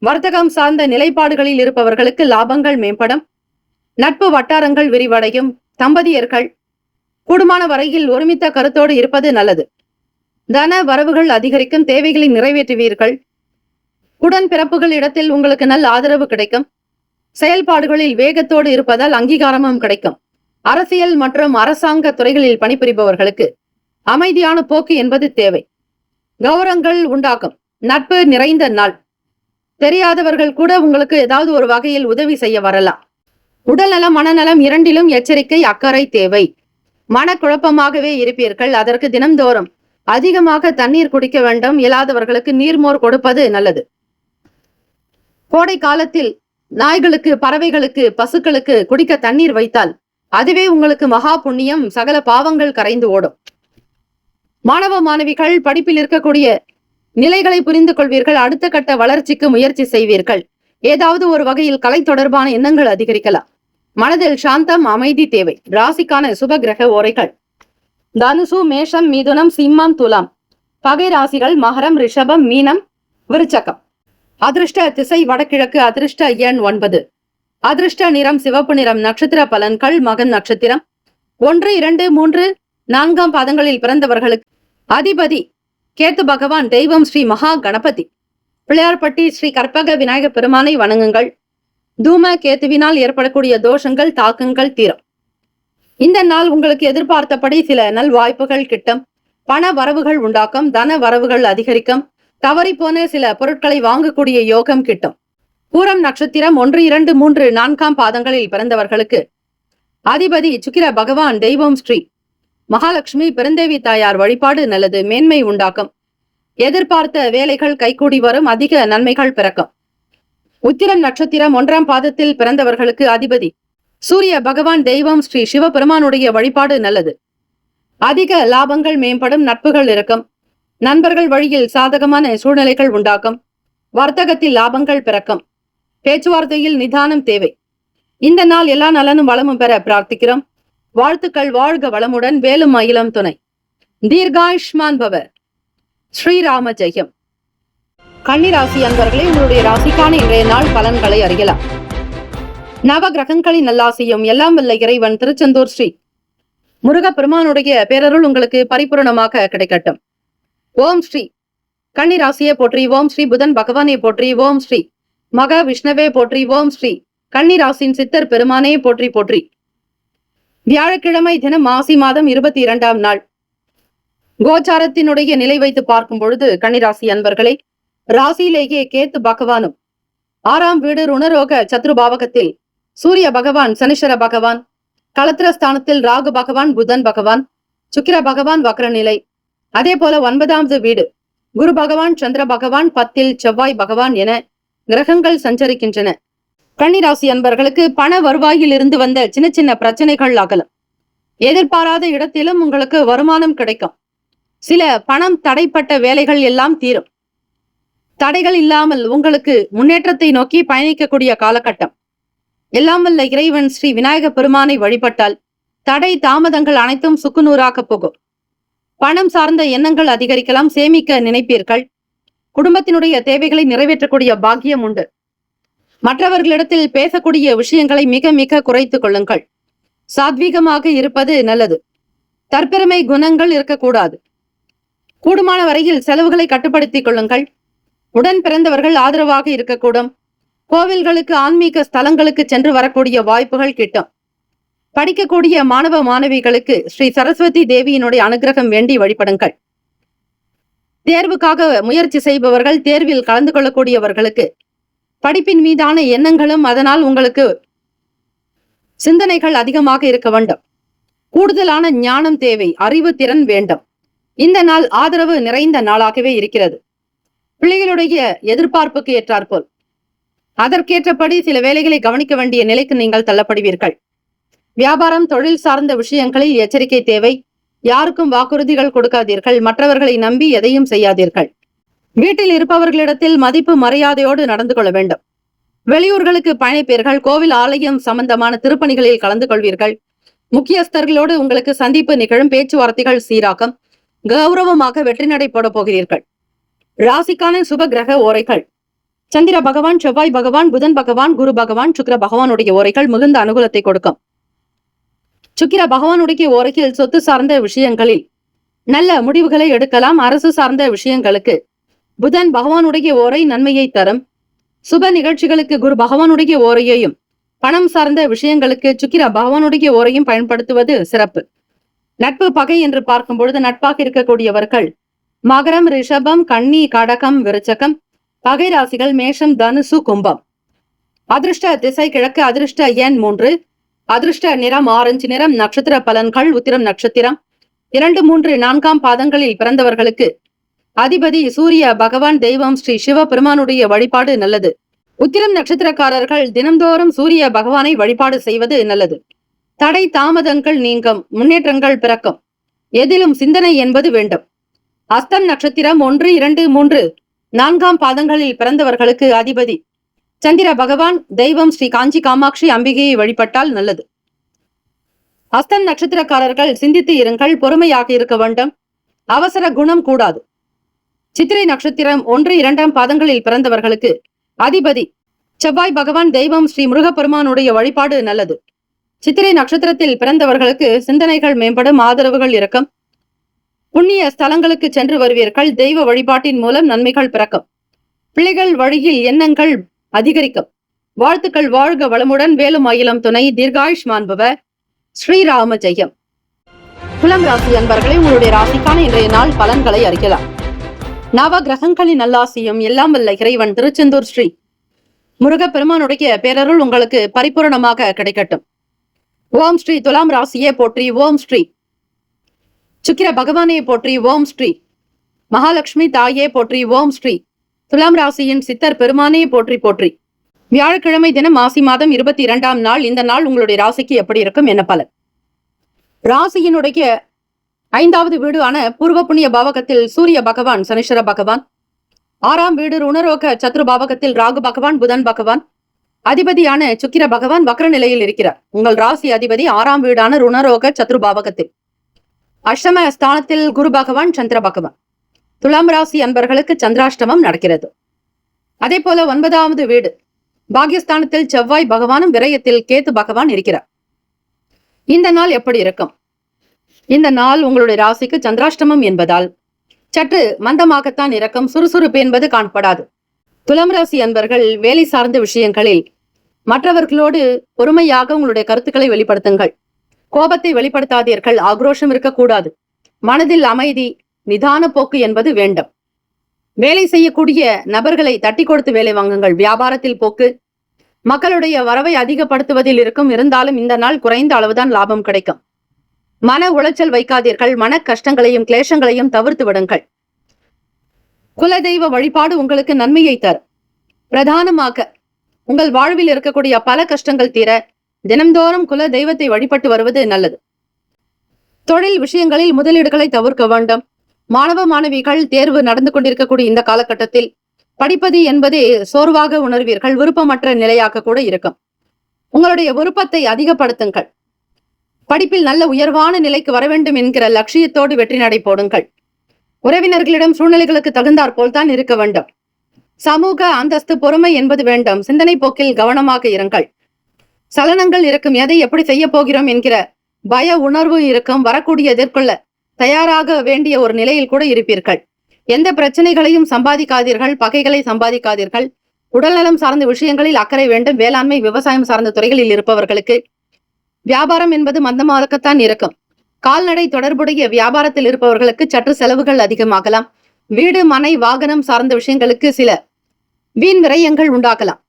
வர்த்தகம் சார்ந்த நிலைப்பாடுகளில் இருப்பவர்களுக்கு லாபங்கள் மேம்படும். நட்பு வட்டாரங்கள் விரிவடையும். தம்பதியர்கள் கூடுமான வரையில் ஒருமித்த கருத்தோடு இருப்பது நல்லது. தன வரவுகள் அதிகரிக்கும். தேவைகளை நிறைவேற்றுவீர்கள். உடன் பிறப்புகள் இடத்தில் உங்களுக்கு நல்ல ஆதரவு கிடைக்கும். செயல்பாடுகளில் வேகத்தோடு இருப்பதால் அங்கீகாரமும் கிடைக்கும். அரசியல் மற்றும் அரசாங்க துறைகளில் பணிபுரிபவர்களுக்கு அமைதியான போக்கு என்பது தேவை. கௌரவங்கள் உண்டாகும். நட்பு நிறைந்த நாள். தெரியாதவர்கள் கூட உங்களுக்கு ஏதாவது ஒரு வகையில் உதவி செய்ய வரலாம். உடல்நலம், மனநலம் இரண்டிலும் எச்சரிக்கை, அக்கறை தேவை. மனக்குழப்பமாகவே இருப்பீர்கள். அதற்கு தினம்தோறும் அதிகமாக தண்ணீர் குடிக்க வேண்டும். இயலாதவர்களுக்கு நீர்மோர் கொடுப்பது நல்லது. கோடை காலத்தில் நாய்களுக்கு, பறவைகளுக்கு, பசுக்களுக்கு குடிக்க தண்ணீர் வைத்தால் அதுவே உங்களுக்கு மகா புண்ணியம். சகல பாவங்கள் கரைந்து ஓடும். மாணவ மாணவிகள் படிப்பில் இருக்கக்கூடிய நிலைகளை புரிந்து கொள்வீர்கள். அடுத்த கட்ட வளர்ச்சிக்கு முயற்சி செய்வீர்கள். ஏதாவது ஒரு வகையில் கலை தொடர்பான எண்ணங்கள் அதிகரிக்கலாம். மனதில் சாந்தம், அமைதி தேவை. ராசிக்கான சுப கிரக ஓரைகள். தனுசு, மேஷம், மிதுனம், சிம்மம், துலாம். பகை ராசிகள் மகரம், ரிஷபம், மீனம், விருச்சகம். அதிர்ஷ்ட திசை வடகிழக்கு. அதிர்ஷ்ட எண் 9. அதிர்ஷ்ட நிறம் சிவப்பு நிறம். நட்சத்திர பலன்கள். மகன் நட்சத்திரம் 1, 2, 3, 4ஆம் பாதங்களில் பிறந்தவர்களுக்கு அதிபதி கேத்து பகவான், தெய்வம் ஸ்ரீ மகா கணபதி. பிள்ளையார்பட்டி ஸ்ரீ கற்பக விநாயக பெருமானை வணங்குங்கள். தூம கேத்துவினால் ஏற்படக்கூடிய தோஷங்கள் தாக்கங்கள் தீரும். இந்த நாள் உங்களுக்கு எதிர்பார்த்தபடி சில நல் வாய்ப்புகள் கிட்டும். பண வரவுகள் உண்டாக்கும். தன வரவுகள் அதிகரிக்கும். தவறிப்போன சில பொருட்களை வாங்கக்கூடிய யோகம் கிட்டும். பூரம் நட்சத்திரம் 1, 2, 3, 4ஆம் பாதங்களில் பிறந்தவர்களுக்கு அதிபதி சுக்கிர பகவான். தெய்வம் ஸ்ரீ மகாலட்சுமி பெருந்தேவி தாயார் வழிபாடு நல்லது. மேன்மை உண்டாக்கும். எதிர்பார்த்த வேலைகள் கைகூடி வரும். அதிக நன்மைகள் பிறக்கும். உத்திரம் நட்சத்திரம் 1ஆம் பாதத்தில் பிறந்தவர்களுக்கு அதிபதி சூரிய பகவான். தெய்வம் ஸ்ரீ சிவபெருமானுடைய வழிபாடு நல்லது. அதிக லாபங்கள் மேம்படும். நட்புகள் இருக்கும். நண்பர்கள் வழியில் சாதகமான சூழ்நிலைகள் உண்டாக்கும். வர்த்தகத்தில் லாபங்கள் பிறக்கும். பேச்சுவார்த்தையில் நிதானம் தேவை. இந்த நாள் எல்லா நலனும் வளமும் பெற பிரார்த்திக்கிறோம். வாழ்த்துக்கள். வாழ்க வளமுடன். வேலும் மயிலும் துணை. தீர்காயுஷ்மான் பவ. ஸ்ரீராம ஜெயம். கன்னிராசி அன்பர்களே, உங்களுடைய ராசிக்கான இன்றைய நாள் பலன்களை அறியலாம். நவ கிரகங்களின் நல்லாசியும் எல்லாம் வல்ல இறைவன் திருச்செந்தூர் ஸ்ரீ முருகப்பெருமானுடைய பேரருள் உங்களுக்கு பரிபூரணமாக கிடைக்கட்டும். ஓம் ஸ்ரீ கன்னிராசியை போற்றி. ஓம் ஸ்ரீ புதன் பகவானை போற்றி. ஓம் ஸ்ரீ மகா விஷ்ணவே போற்றி. ஓம் ஸ்ரீ கன்னிராசின் சித்தர் பெருமானே போற்றி போற்றி. வியாழக்கிழமை தினம் மாசி மாதம் 22ஆம் நாள். கோச்சாரத்தினுடைய நிலை வைத்து பார்க்கும் பொழுது கன்னிராசி அன்பர்களே, ராசியிலேயே கேத்து பகவானும் 6ஆம் வீடு ருணரோக சத்ருபாவகத்தில் சூரிய பகவான், சனிஸ்வர பகவான், களத்திரஸ்தானத்தில் ராகு பகவான், புதன் பகவான், சுக்கிர பகவான் வக்ரநிலை. அதே போல 9வது வீடு குரு பகவான், சந்திர பகவான், 10ல் செவ்வாய் பகவான் என கிரகங்கள் சஞ்சரிக்கின்றன. கன்னிராசி அன்பர்களுக்கு பண வருவாயில் இருந்து வந்த சின்ன சின்ன பிரச்சனைகள் அகலும். எதிர்பாராத இடத்திலும் உங்களுக்கு வருமானம் கிடைக்கும். சில பணம் தடைப்பட்ட வேலைகள் எல்லாம் தீரும். தடைகள் இல்லாமல் உங்களுக்கு முன்னேற்றத்தை நோக்கி பயணிக்கக்கூடிய காலகட்டம். எல்லாம் வல்ல இறைவன் ஸ்ரீ விநாயக பெருமானை வழிபட்டால் தடை தாமதங்கள் அனைத்தும் சுக்குநூறாக போகும். பணம் சார்ந்த எண்ணங்கள் அதிகரிக்கலாம். சேமிக்க நினைப்பீர்கள். குடும்பத்தினுடைய தேவைகளை நிறைவேற்றக்கூடிய பாக்கியம் உண்டு. மற்றவர்களிடத்தில் பேசக்கூடிய விஷயங்களை மிக மிக குறைத்துக் கொள்ளுங்கள். சாத்வீகமாக இருப்பது நல்லது. தற்பெருமை குணங்கள் இருக்கக்கூடாது. கூடுமான வரையில் செலவுகளை கட்டுப்படுத்திக் கொள்ளுங்கள். உடன் பிறந்தவர்கள் ஆதரவாக இருக்கக்கூடும். கோவில்களுக்கு, ஆன்மீக ஸ்தலங்களுக்கு சென்று வரக்கூடிய வாய்ப்புகள் கிட்டும். படிக்கக்கூடிய மாணவ மாணவிகளுக்கு ஸ்ரீ சரஸ்வதி தேவியினுடைய அனுகிரகம் வேண்டி வழிபடுங்கள். தேர்வுக்காக முயற்சி செய்பவர்கள், தேர்வில் கலந்து கொள்ளக்கூடியவர்களுக்கு படிப்பின் மீதான எண்ணங்களும் அதனால் உங்களுக்கு சிந்தனைகள் அதிகமாக இருக்க வேண்டும். கூடுதலான ஞானம் தேவை. அறிவு திறன் வேண்டும். இந்த நாள் ஆதரவு நிறைந்த நாளாகவே இருக்கிறது. பிள்ளைகளுடைய எதிர்பார்ப்புக்கு ஏற்றாற்போல் அதற்கேற்றபடி சில வேலைகளை கவனிக்க வேண்டிய நிலைக்கு நீங்கள் தள்ளப்படுவீர்கள். வியாபாரம், தொழில் சார்ந்த விஷயங்களில் எச்சரிக்கை தேவை. யாருக்கும் வாக்குறுதிகள் கொடுக்காதீர்கள். மற்றவர்களை நம்பி எதையும் செய்யாதீர்கள். வீட்டில் இருப்பவர்களிடத்தில் மதிப்பு மரியாதையோடு நடந்து கொள்ள வேண்டும். வெளியூர்களுக்கு பயணிப்பீர்கள். கோவில், ஆலயம் சம்பந்தமான திருப்பணிகளில் கலந்து கொள்வீர்கள். முக்கியஸ்தர்களோடு உங்களுக்கு சந்திப்பு நிகழும். பேச்சுவார்த்தைகள் சீராகும். கௌரவமாக வெற்றி நடை போட போகிறீர்கள். ராசிக்கான சுப கிரக ஓரைகள்: சந்திர பகவான், செவ்வாய் பகவான், புதன் பகவான், குரு பகவான், சுக்கிர பகவானுடைய ஓரைகள் மிகுந்த அனுகூலத்தை கொடுக்கும். சுக்கிர பகவானுடைய ஓரையில் சொத்து சார்ந்த விஷயங்களில் நல்ல முடிவுகளை எடுக்கலாம். அரசு சார்ந்த விஷயங்களுக்கு புதன் பகவானுடைய ஓரை நன்மையை தரும். சுப நிகழ்ச்சிகளுக்கு குரு பகவானுடைய ஓரையையும், பணம் சார்ந்த விஷயங்களுக்கு சுக்கிர பகவானுடைய ஓரையும் பயன்படுத்துவது சிறப்பு. நட்பு பகை என்று பார்க்கும் பொழுது நட்பாக இருக்கக்கூடியவர்கள் மகரம், ரிஷபம், கன்னி, கடகம், விருச்சகம். பகை ராசிகள் மேஷம், தனுசு, கும்பம். அதிர்ஷ்ட திசை கிழக்கு. அதிர்ஷ்ட எண் 3. அதிர்ஷ்ட நிறம் ஆரஞ்சு நிறம். நட்சத்திர பலன்கள்: உத்திரம் நட்சத்திரம் 2, 3, 4ஆம் பாதங்களில் பிறந்தவர்களுக்கு அதிபதி சூரிய பகவான். தெய்வம் ஸ்ரீ சிவபெருமானுடைய வழிபாடு நல்லது. உத்திரம் நட்சத்திரக்காரர்கள் தினம்தோறும் சூரிய பகவானை வழிபாடு செய்வது நல்லது. தடை தாமதங்கள் நீங்கும். முன்னேற்றங்கள் பிறக்கும். எதிலும் சிந்தனை என்பது வேண்டும். அஸ்தம் நட்சத்திரம் 1, 2, 3, 4ஆம் பாதங்களில் பிறந்தவர்களுக்கு அதிபதி சந்திர பகவான். தெய்வம் ஸ்ரீ காஞ்சி காமாட்சி அம்பிகையை வழிபட்டால் நல்லது. அஸ்தம் நட்சத்திரக்காரர்கள் சிந்தித்து இருங்கள். பொறுமையாக இருக்க வேண்டும். அவசர குணம் கூடாது. சித்திரை நட்சத்திரம் 1, 2ஆம் பாதங்களில் பிறந்தவர்களுக்கு அதிபதி செவ்வாய் பகவான். தெய்வம் ஸ்ரீ முருகப்பெருமானுடைய வழிபாடு நல்லது. சித்திரை நட்சத்திரத்தில் பிறந்தவர்களுக்கு சிந்தனைகள் மேம்படும். ஆதரவுகள் இருக்கும். புண்ணிய ஸ்தலங்களுக்கு சென்று வருவீர்கள். தெய்வ வழிபாட்டின் மூலம் நன்மைகள் பிறக்கும். பிள்ளைகள் வழியில் எண்ணங்கள் அதிகரிக்கும். வாழ்த்துக்கள். வாழ்க வளமுடன். வேலும் அகிலம் துணை. தீர்காயுஷ்மான் பவ. ஸ்ரீராம ஜெயம். துலாம் ராசி அன்பர்களே, உங்களுடைய ராசிக்கான இன்றைய நாள் பலன்களை அறிக்கலாம். நவ கிரகங்களின் நல்லாசியும் எல்லாம் வல்ல இறைவன் திருச்செந்தூர் ஸ்ரீ முருகப்பெருமானுடைய பேரருள் உங்களுக்கு பரிபூரணமாக கிடைக்கட்டும். ஓம் ஸ்ரீ துலாம் ராசியே போற்றி. ஓம் ஸ்ரீ சுக்கிர பகவானே போற்றி. ஓம் ஸ்ரீ மகாலட்சுமி தாயே போற்றி. ஓம் ஸ்ரீ துலாம் ராசியின் சித்தர் பெருமானே போற்றி போற்றி. வியாழக்கிழமை தினம் மாசி மாதம் 22ஆம் நாள். இந்த நாள் உங்களுடைய ராசிக்கு எப்படி இருக்கும், என்ன பலன்? ராசியினுடைய 5வது வீடான பூர்வ புண்ணிய பாவகத்தில் சூரிய பகவான் சனீஸ்வர பகவான், 6ஆம் வீடு ருணரோக சத்ரு பாவகத்தில் ராகு பகவான் புதன் பகவான், அதிபதியான சுக்கிர பகவான் வக்ர நிலையில் இருக்கிறார். உங்கள் ராசி அதிபதி 6ஆம் வீடான ருணரோக சத்ரு பாவகத்தில், அஷ்டம ஸ்தானத்தில் குரு பகவான் சந்திர பகவான். துலாம் ராசி அன்பர்களுக்கு சந்திராஷ்டமம் நடக்கிறது. அதே போல 9வது வீடு பாகியஸ்தானத்தில் செவ்வாய் பகவானும் விரயத்தில் கேத்து பகவான் இருக்கிறார். இந்த நாள் எப்படி இருக்கும்? இந்த நாள் உங்களுடைய ராசிக்கு சந்திராஷ்டமம் என்பதால் சற்று மந்தமாகத்தான் இருக்கும். சுறுசுறுப்பு என்பது காணப்படாது. துலாம் ராசி அன்பர்கள் வேலை சார்ந்த விஷயங்களில் மற்றவர்களோடு பொறுமையாக உங்களுடைய கருத்துக்களை வெளிப்படுத்துங்கள். கோபத்தை வெளிப்படுத்தாதீர்கள். ஆக்ரோஷம் இருக்கக்கூடாது. மனதில் அமைதி, நிதான போக்கு என்பது வேண்டும். வேலை செய்யக்கூடிய நபர்களை தட்டி கொடுத்து வேலை வாங்குங்கள். வியாபாரத்தில் போக்கு, மக்களுடைய வரவை அதிகப்படுத்துவதில் இருக்கும். இருந்தாலும் இந்த நாள் குறைந்த அளவுதான் லாபம் கிடைக்கும். மன உளைச்சல் வைக்காதீர்கள். மன கஷ்டங்களையும் கிளேசங்களையும் தவிர்த்து விடுங்கள். குலதெய்வ வழிபாடு உங்களுக்கு நன்மையை தரும். பிரதானமாக உங்கள் வாழ்வில் இருக்கக்கூடிய பல கஷ்டங்கள் தீர தினம்தோறும் குல தெய்வத்தை வழிபட்டு வருவது நல்லது. தொழில் விஷயங்களில் முதலீடுகளை தவிர்க்க வேண்டும். மாணவ மாணவிகள் தேர்வு நடந்து கொண்டிருக்கக்கூடிய இந்த காலகட்டத்தில் படிப்பது என்பதே சோர்வாக உணர்வீர்கள். விருப்பமற்ற நிலையாக கூட இருக்கும். உங்களுடைய விருப்பத்தை அதிகப்படுத்துங்கள். படிப்பில் நல்ல உயர்வான நிலைக்கு வர வேண்டும் என்கிற லட்சியத்தோடு வெற்றி நடை போடுங்கள். உறவினர்களிடம் சூழ்நிலைகளுக்கு தகுந்தாற் போல்தான் இருக்க வேண்டும். சமூக அந்தஸ்து, பொறுமை என்பது வேண்டும். சிந்தனை போக்கில் கவனமாக இருங்கள். சலனங்கள் இருக்கும். எதை எப்படி செய்ய போகிறோம் என்கிற பய உணர்வு இருக்கும். வரக்கூடிய எதிர்கொள்ள தயாராக வேண்டிய ஒரு நிலையில் கூட இருப்பீர்கள். எந்த பிரச்சனைகளையும் சம்பாதிக்காதீர்கள். பகைகளை சம்பாதிக்காதீர்கள். உடல்நலம் சார்ந்த விஷயங்களில் அக்கறை வேண்டும். வேளாண்மை, விவசாயம் சார்ந்த துறைகளில் இருப்பவர்களுக்கு வியாபாரம் என்பது மந்தமாகத்தான் இருக்கும். கால்நடை தொடர்புடைய வியாபாரத்தில் இருப்பவர்களுக்கு சற்று செலவுகள் அதிகமாகலாம். வீடு, மனை, வாகனம் சார்ந்த விஷயங்களுக்கு சில வீண் விரயங்கள் உண்டாகலாம்.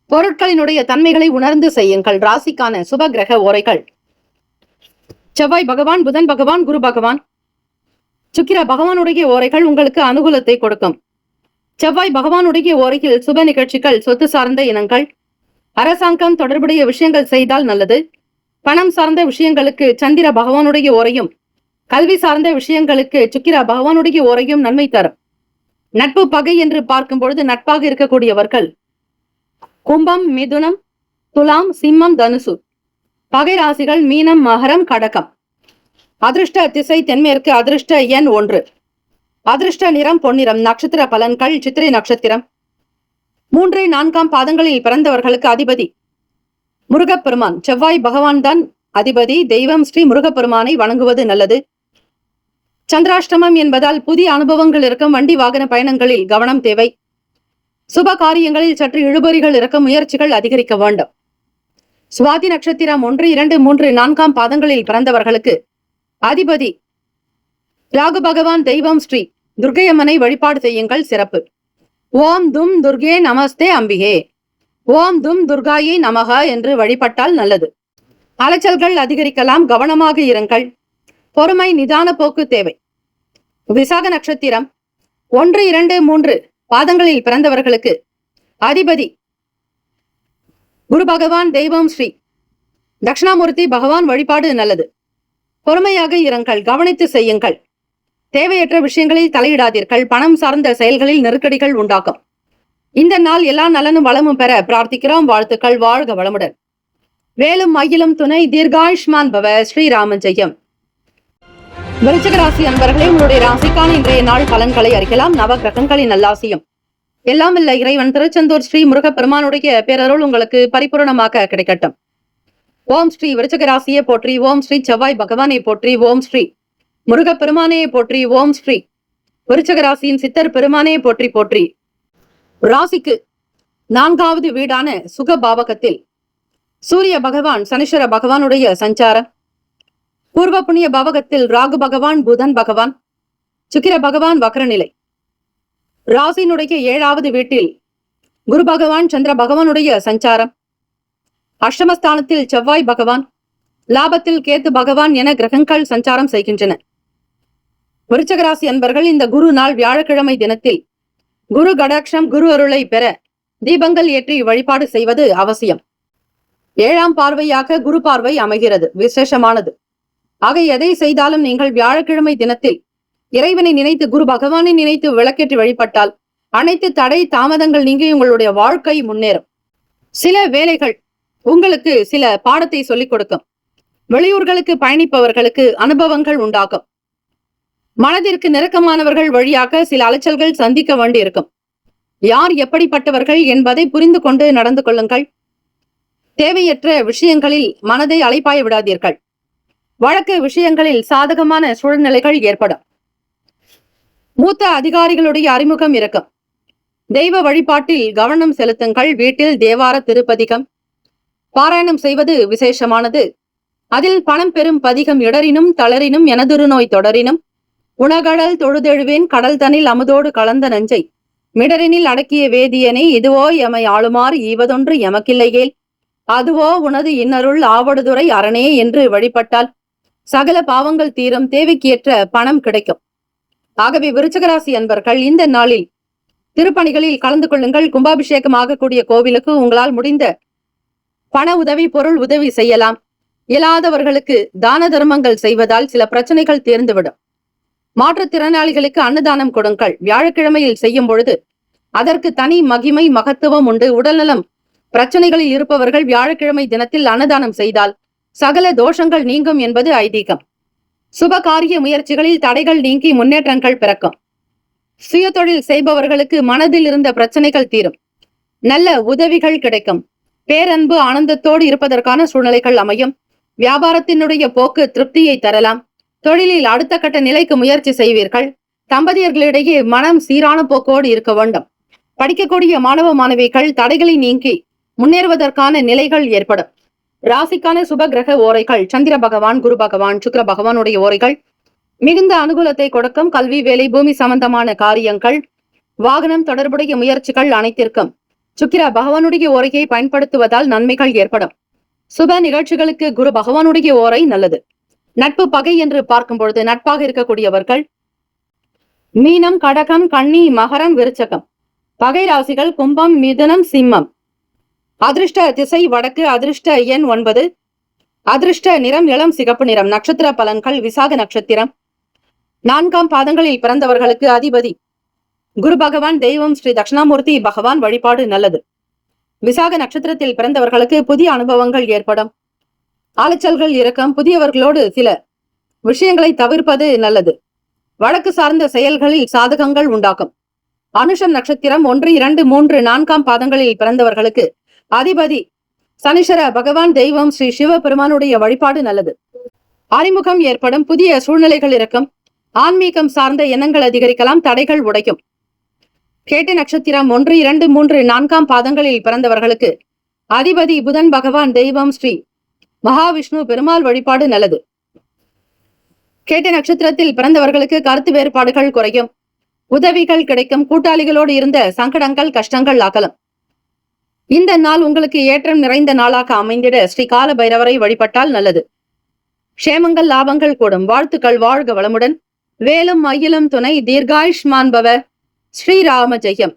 பொருட்களினுடைய தன்மைகளை உணர்ந்து செய்யுங்கள். ராசிக்கான சுப கிரக ஓரைகள்: செவ்வாய் பகவான், புதன் பகவான், குரு பகவான், சுக்கிர பகவானுடைய ஓரைகள் உங்களுக்கு அனுகூலத்தை கொடுக்கும். செவ்வாய் பகவானுடைய ஓரையில் சுப நிகழ்ச்சிகள், சொத்து சார்ந்த இனங்கள், அரசாங்கம் தொடர்புடைய விஷயங்கள் செய்தால் நல்லது. பணம் சார்ந்த விஷயங்களுக்கு சந்திர பகவானுடைய ஓரையும், கல்வி சார்ந்த விஷயங்களுக்கு சுக்கிர பகவானுடைய ஓரையும் நன்மை தரும். நட்பு பகை என்று பார்க்கும் பொழுது நட்பாக இருக்கக்கூடியவர்கள் கும்பம், மிதுனம், துலாம், சிம்மம், தனுசு. பகை ராசிகள் மீனம், மகரம், கடகம். அதிர்ஷ்ட திசை தென்மேற்கு. அதிர்ஷ்ட எண் 1. அதிர்ஷ்ட நிறம் பொன்னிறம். நட்சத்திர பலன்கள்: சித்திரை நட்சத்திரம் 3, 4ஆம் பாதங்களில் பிறந்தவர்களுக்கு அதிபதி முருகப்பெருமான். செவ்வாய் பகவான் தான் அதிபதி. தெய்வம் ஸ்ரீ முருகப்பெருமானை வணங்குவது நல்லது. சந்திராஷ்டமம் என்பதால் புதிய அனுபவங்கள் இருக்கும். வண்டி வாகன பயணங்களில் கவனம் தேவை. சுப காரியங்களில் சற்று இழுபறிகள் இருக்கும். முயற்சிகள் அதிகரிக்க வேண்டும். சுவாதி நட்சத்திரம் 1, 2, 3, 4ஆம் பாதங்களில் பிறந்தவர்களுக்கு அதிபதி ராகு பகவான். தெய்வம் ஸ்ரீ துர்க்கையம்மனை வழிபாடு செய்யுங்கள். சிறப்பு. ஓம் தும் துர்கே நமஸ்தே அம்பிகே, ஓம் தும் துர்காயை நமக என்று வழிபட்டால் நல்லது. அலைச்சல்கள் அதிகரிக்கலாம். கவனமாக இருங்கள். பொறுமை, நிதான போக்கு தேவை. விசாக நட்சத்திரம் 1, 2, 3 பாதங்களில் பிறந்தவர்களுக்கு அதிபதி குரு பகவான். தெய்வம் ஸ்ரீ தட்சிணாமூர்த்தி பகவான் வழிபாடு நல்லது. பொறுமையாக இருங்கள். கவனித்து செய்யுங்கள். தேவையற்ற விஷயங்களில் தலையிடாதீர்கள். பணம் சார்ந்த செயல்களில் நெருக்கடிகள் உண்டாகும். இந்த நாள் எல்லா நலனும் வளமும் பெற பிரார்த்திக்கிறோம். வாழ்த்துக்கள். வாழ்க வளமுடன். வேலும் மகிழும் துணை. தீர்காயுஷ்மான் பவ. ஸ்ரீராம ஜெயம். விருச்சிக ராசி அன்பர்களே, உங்களுடைய ராசிக்கான இன்றைய நாள் பலன்களை அறிக்கலாம். நவ கிரகங்களின் நல்லாசியும் எல்லாம் இல்ல இறைவன் திருச்செந்தூர் ஸ்ரீ முருகப்பெருமானுடைய பேரருள் உங்களுக்கு பரிபூரணமாக கிடைக்கட்டும். ஓம் ஸ்ரீ விருச்சிக ராசியை போற்றி. ஓம் ஸ்ரீ செவ்வாய் பகவானை போற்றி. ஓம் ஸ்ரீ முருகப்பெருமானையை போற்றி. ஓம் ஸ்ரீ விருச்சிக ராசியின் சித்தர் பெருமானையை போற்றி போற்றி. ராசிக்கு நான்காவது வீடான சுக பாவகத்தில் சூரிய பகவான் சனீஸ்வர பகவானுடைய சஞ்சாரம், பூர்வ புண்ணிய பாவகத்தில் ராகு பகவான் புதன் பகவான், சுக்கிர பகவான் வக்ரநிலை, ராசியினுடைய 7வது வீட்டில் குரு பகவான் சந்திர பகவானுடைய சஞ்சாரம், அஷ்டமஸ்தானத்தில் செவ்வாய் பகவான், லாபத்தில் கேத்து பகவான் என கிரகங்கள் சஞ்சாரம் செய்கின்றன. விருச்சக ராசி அன்பர்கள் இந்த குரு நாள் வியாழக்கிழமை தினத்தில் குரு கடாட்சம் குரு அருளை பெற தீபங்கள் ஏற்றி வழிபாடு செய்வது அவசியம். 7ஆம் பார்வையாக குரு பார்வை அமைகிறது, விசேஷமானது. ஆக எதை செய்தாலும் நீங்கள் வியாழக்கிழமை தினத்தில் இறைவனை நினைத்து குரு பகவானை நினைத்து விளக்கேற்றி வழிபட்டால் அனைத்து தடை தாமதங்கள் நீங்கி உங்களுடைய வாழ்க்கை முன்னேறும். சில வேலைகள் உங்களுக்கு சில பாடத்தை சொல்லிக் கொடுக்கும். வெளியூர்களுக்கு பயணிப்பவர்களுக்கு அனுபவங்கள் உண்டாகும். மனதிற்கு நெருக்கமானவர்கள் வழியாக சில அலைச்சல்கள் சந்திக்க வேண்டி இருக்கும். யார் எப்படிப்பட்டவர்கள் என்பதை புரிந்து கொண்டு நடந்து கொள்ளுங்கள். தேவையற்ற விஷயங்களில் மனதை அலைப்பாய விடாதீர்கள். வழக்கு விஷயங்களில் சாதகமான சூழ்நிலைகள் ஏற்படும். மூத்த அதிகாரிகளுடைய அறிமுகம் இருக்கும். தெய்வ வழிபாட்டில் கவனம் செலுத்துங்கள். வீட்டில் தேவார திருப்பதிகம் பாராயணம் செய்வது விசேஷமானது. அதில் பணம் பெறும் பதிகம் இடரினும் தளரினும் எனதுரு நோய் தொடரினும் உணகடல் தொழுதெழுவேன் கடல் தனில் அமுதோடு கலந்த நஞ்சை மிடரினில் அடக்கிய வேதியனே இதுவோ எமை ஆளுமாறு ஈவதொன்று எமக்கில்லையேல் அதுவோ உனது இன்னருள் ஆவடுதுறை அரணே என்று வழிபட்டால் சகல பாவங்கள் தீரும், தேவைக்கு ஏற்ற பணம் கிடைக்கும். ஆகவே விருச்சகராசி அன்பர்கள் இந்த நாளில் திருப்பணிகளில் கலந்து கொள்ளுங்கள். கும்பாபிஷேகம் ஆகக்கூடிய கோவிலுக்கு உங்களால் முடிந்த பண உதவி பொருள் உதவி செய்யலாம். இயலாதவர்களுக்கு தான தர்மங்கள் செய்வதால் சில பிரச்சனைகள் தீர்ந்துவிடும். மாற்றுத்திறனாளிகளுக்கு அன்னதானம் கொடுங்கள். வியாழக்கிழமையில் செய்யும் பொழுது அதற்கு தனி மகிமை மகத்துவம் உண்டு. உடல்நலம் பிரச்சனைகளில் இருப்பவர்கள் வியாழக்கிழமை தினத்தில் அன்னதானம் செய்தால் சகல தோஷங்கள் நீங்கும் என்பது ஐதீகம். சுப காரிய முயற்சிகளில் தடைகள் நீங்கி முன்னேற்றங்கள் பிறக்கும். சுய தொழில் செய்பவர்களுக்கு மனதில் இருந்த பிரச்சனைகள் தீரும். நல்ல உதவிகள் கிடைக்கும். பேரன்பு ஆனந்தத்தோடு இருப்பதற்கான சூழ்நிலைகள் அமையும். வியாபாரத்தினுடைய போக்கு திருப்தியை தரலாம். தொழிலில் அடுத்த கட்ட நிலைக்கு முயற்சி செய்வீர்கள். தம்பதியர்களிடையே மனம் சீரான போக்கோடு இருக்க வேண்டும். படிக்கக்கூடிய மாணவ மாணவிகள் தடைகளை நீங்கி முன்னேறுவதற்கான நிலைகள் ஏற்படும். ராசிக்கான சுப கிரக ஓரைகள் சந்திர பகவான் குரு பகவான் சுக்கிர பகவானுடைய ஓரைகள் மிகுந்த அனுகூலத்தை கொடுக்கும். கல்வி வேலை பூமி சம்பந்தமான காரியங்கள் வாகனம் தொடர்புடைய முயற்சிகள் அனைத்திற்கும் சுக்கிர பகவானுடைய ஓரையை பயன்படுத்துவதால் நன்மைகள் ஏற்படும். சுப நிகழ்ச்சிகளுக்கு குரு பகவானுடைய ஓரை நல்லது. நட்பு பகை என்று பார்க்கும் பொழுது நட்பாக இருக்கக்கூடியவர்கள் மீனம் கடகம் கன்னி மகரம் விருச்சகம். பகை ராசிகள் கும்பம் மிதுனம் சிம்மம். அதிர்ஷ்ட திசை வடக்கு. அதிர்ஷ்ட எண் 9. அதிர்ஷ்ட நிறம் இளம் சிகப்பு நிறம். நட்சத்திர பலன்கள் விசாக நட்சத்திரம் 4ஆம் பாதங்களில் பிறந்தவர்களுக்கு அதிபதி குரு பகவான், தெய்வம் ஸ்ரீ தட்சிணாமூர்த்தி பகவான் வழிபாடு நல்லது. விசாக நட்சத்திரத்தில் பிறந்தவர்களுக்கு புதிய அனுபவங்கள் ஏற்படும். அலைச்சல்கள் இருக்கும். புதியவர்களோடு சில விஷயங்களை தவிர்ப்பது நல்லது. வழக்கு சார்ந்த செயல்களில் சாதகங்கள் உண்டாகும். அனுஷம் நட்சத்திரம் 1, 2, 3, 4ஆம் பாதங்களில் பிறந்தவர்களுக்கு அதிபதி சனீஸ்வர பகவான், தெய்வம் ஸ்ரீ சிவபெருமானுடைய வழிபாடு நல்லது. அறிமுகம் ஏற்படும். புதிய சூழ்நிலைகள் இருக்கும். ஆன்மீகம் சார்ந்த எண்ணங்கள் அதிகரிக்கலாம். தடைகள் உடையும். கேட்ட நட்சத்திரம் 1, 2, 3, 4ஆம் பாதங்களில் பிறந்தவர்களுக்கு அதிபதி புதன் பகவான், தெய்வம் ஸ்ரீ மகாவிஷ்ணு பெருமாள் வழிபாடு நல்லது. கேட்ட நட்சத்திரத்தில் பிறந்தவர்களுக்கு கருத்து வேறுபாடுகள் குறையும். உதவிகள் கிடைக்கும். கூட்டாளிகளோடு இருந்த சங்கடங்கள் கஷ்டங்கள் அகலும். இந்த நாள் உங்களுக்கு ஏற்றம் நிறைந்த நாளாக அமைந்திட ஸ்ரீ கால பைரவரை வழிபட்டால் நல்லது. க்ஷேமங்கள் லாபங்கள் கூடும். வாழ்த்துக்கள். வாழ்க வளமுடன். வேலும் மயிலும் துணை. தீர்காயுஷ்மான் பவ. ஸ்ரீராம ஜெயம்.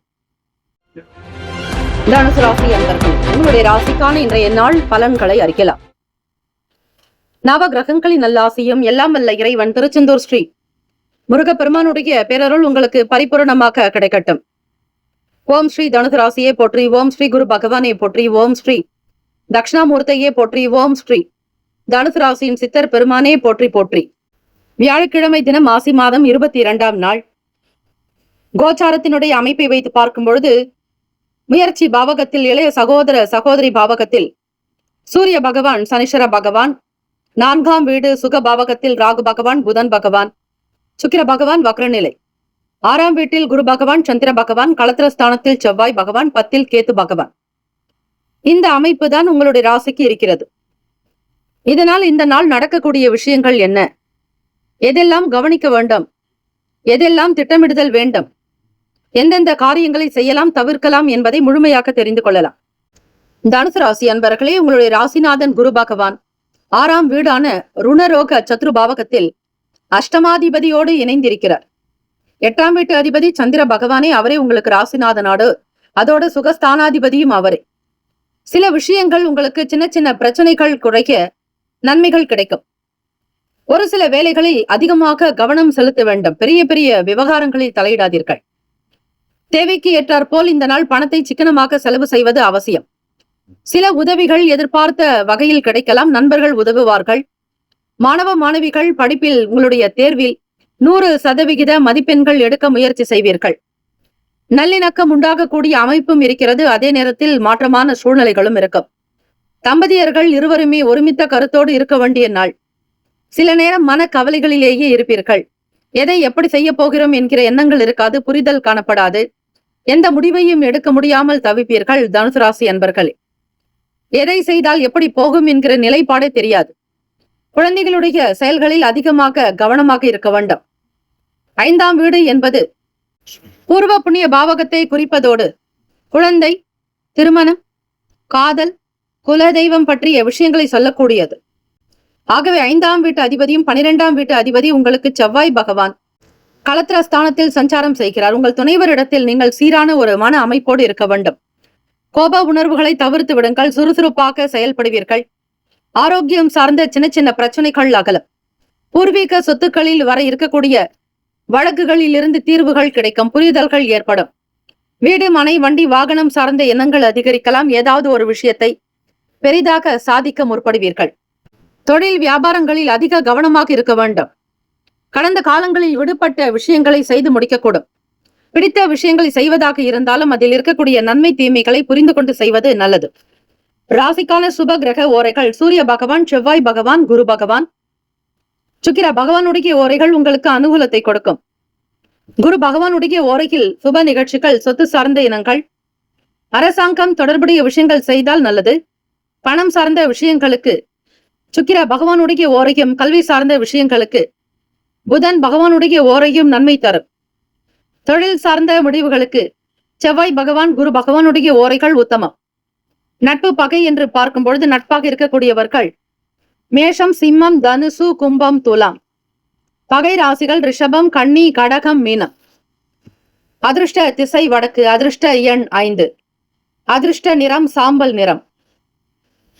தனுசு ராசி அன்பர்கள் உங்களுடைய ராசிக்கான இன்றைய நாள் பலன்களை அறிக்கலாம். நவ கிரகங்களின் நல்லாசியும் எல்லாம் வல்ல இறைவன் திருச்செந்தூர் ஸ்ரீ முருகப்பெருமானுடைய பேரருள் உங்களுக்கு பரிபூரணமாக கிடைக்கட்டும். ஓம் ஸ்ரீ தனுசு ராசியை போற்றி. ஓம் ஸ்ரீ குரு பகவானை போற்றி. ஓம் ஸ்ரீ தட்சிணாமூர்த்தியை போற்றி. ஓம் ஸ்ரீ தனுசு ராசியின் சித்தர் பெருமானே போற்றி போற்றி. வியாழக்கிழமை தினம் மாசி மாதம் 22ஆம் நாள். கோச்சாரத்தினுடைய அமைப்பை வைத்து பார்க்கும் பொழுது முயற்சி பாவகத்தில் இளைய சகோதர சகோதரி பாவகத்தில் சூரிய பகவான் சனீஸ்வர பகவான், 4ஆம் வீடு சுக பாவகத்தில் ராகு பகவான் புதன் பகவான் சுக்கிர பகவான் வக்ரநிலை. 6ஆம் வீட்டில் குரு பகவான், சந்திர பகவான், களத்திரஸ்தானத்தில் செவ்வாய் பகவான், 10ல் கேத்து பகவான். இந்த அமைப்பு தான் உங்களுடைய ராசிக்கு இருக்கிறது. இதனால் இந்த நாள் நடக்கக்கூடிய விஷயங்கள் என்ன, எதெல்லாம் கவனிக்க வேண்டும், எதெல்லாம் திட்டமிடுதல் வேண்டும், எந்தெந்த காரியங்களை செய்யலாம் தவிர்க்கலாம் என்பதை முழுமையாக தெரிந்து கொள்ளலாம். தனுசு ராசி அன்பர்களே, உங்களுடைய ராசிநாதன் குரு பகவான் 6ஆம் வீடான ருணரோக சத்ருபாவகத்தில் அஷ்டமாதிபதியோடு இணைந்திருக்கிறார். 8ஆம் வீட்டு அதிபதி சந்திர பகவானே, அவரே உங்களுக்கு ராசிநாதனாடு, அதோட சுகஸ்தானாதிபதியும் அவரே. சில விஷயங்கள் உங்களுக்கு சின்ன சின்ன பிரச்சனைகள் குறைக்க நன்மைகள் கிடைக்கும். ஒரு சில வேலைகளில் அதிகமாக கவனம் செலுத்த வேண்டும். பெரிய பெரிய விவகாரங்களில் தலையிடாதீர்கள். தேவைக்கு ஏற்றாற்போல் இந்த நாள் பணத்தை சிக்கனமாக செலவு செய்வது அவசியம். சில உதவிகள் எதிர்பார்த்த வகையில் கிடைக்கலாம். நண்பர்கள் உதவுவார்கள். மாணவ மாணவிகள் படிப்பில் உங்களுடைய தேர்வில் 100% மதிப்பெண்கள் எடுக்க முயற்சி செய்வீர்கள். நல்லிணக்கம் உண்டாகக்கூடிய அமைப்பும் இருக்கிறது. அதே நேரத்தில் மாற்றமான சூழ்நிலைகளும் இருக்கும். தம்பதியர்கள் இருவருமே ஒருமித்த கருத்தோடு இருக்க வேண்டிய நாள். சில நேரம் மன கவலைகளிலேயே இருப்பீர்கள். எதை எப்படி செய்ய போகிறோம் என்கிற எண்ணங்கள் இருக்காது. புரிதல் காணப்படாது. எந்த முடிவையும் எடுக்க முடியாமல் தவிப்பீர்கள். தனுசு ராசி அன்பர்களே, எதை செய்தால் எப்படி போகும் என்கிற நிலைப்பாடே தெரியாது. குழந்தைகளுடைய செயல்களில் அதிகமாக கவனமாக இருக்க வேண்டும். 5ஆம் வீடு என்பது பூர்வ புண்ணிய பாவகத்தை குறிப்பதோடு குழந்தை, திருமணம், காதல், குலதெய்வம் பற்றிய விஷயங்களை சொல்லக்கூடியது. ஆகவே 5ஆம் வீட்டு அதிபதியும் 12ஆம் வீட்டு அதிபதி உங்களுக்கு செவ்வாய் பகவான் களத்திரஸ்தானத்தில் சஞ்சாரம் செய்கிறார். உங்கள் துணைவரிடத்தில் நீங்கள் சீரான ஒரு மன அமைப்போடு இருக்க வேண்டும். கோப உணர்வுகளை தவிர்த்து விடுங்கள். சுறுசுறுப்பாக செயல்படுவீர்கள். ஆரோக்கியம் சார்ந்த சின்ன சின்ன பிரச்சனைகள் அகலும். பூர்வீக சொத்துக்களில் வர இருக்கக்கூடிய வழக்குகளில் இருந்து தீர்வுகள் கிடைக்கும். புரிதல்கள் ஏற்படும். வீடு, மனை, வண்டி, வாகனம் சார்ந்த எண்ணங்கள் அதிகரிக்கலாம். ஏதாவது ஒரு விஷயத்தை பெரிதாக சாதிக்க முற்படுவீர்கள். தொழில் வியாபாரங்களில் அதிக கவனமாக இருக்க வேண்டும். கடந்த காலங்களில் விடுபட்ட விஷயங்களை செய்து முடிக்கக்கூடும். பிடித்த விஷயங்களை செய்வதாக இருந்தாலும் அதில் இருக்கக்கூடிய நன்மை தீமைகளை புரிந்து கொண்டு செய்வது நல்லது. ராசிக்கான சுப கிரக ஓரைகள்: சூரிய பகவான், செவ்வாய் பகவான், குரு பகவான், சுக்கிர பகவானுடைய ஓரைகள் உங்களுக்கு அனுகூலத்தை கொடுக்கும். குரு பகவானுடைய ஓரையில் சுப நிகழ்ச்சிகள், சொத்து சார்ந்த இனங்கள், அரசாங்கம் தொடர்புடைய விஷயங்கள் செய்தால் நல்லது. பணம் சார்ந்த விஷயங்களுக்கு சுக்கிர பகவானுடைய ஓரையும், கல்வி சார்ந்த விஷயங்களுக்கு புதன் பகவானுடைய ஓரையும் நன்மை தரும். தொழில் சார்ந்த முடிவுகளுக்கு செவ்வாய் பகவான், குரு பகவானுடைய ஓரைகள் உத்தமம். நட்பு பகை என்று பார்க்கும் பொழுது நட்பாக இருக்கக்கூடியவர்கள் மேஷம், சிம்மம், தனுசு, கும்பம், துலாம். பகை ராசிகள் ரிஷபம், கன்னி, கடகம், மீனம். அதிர்ஷ்ட திசை வடக்கு. அதிர்ஷ்ட எண் 5. அதிர்ஷ்ட நிறம் சாம்பல் நிறம்.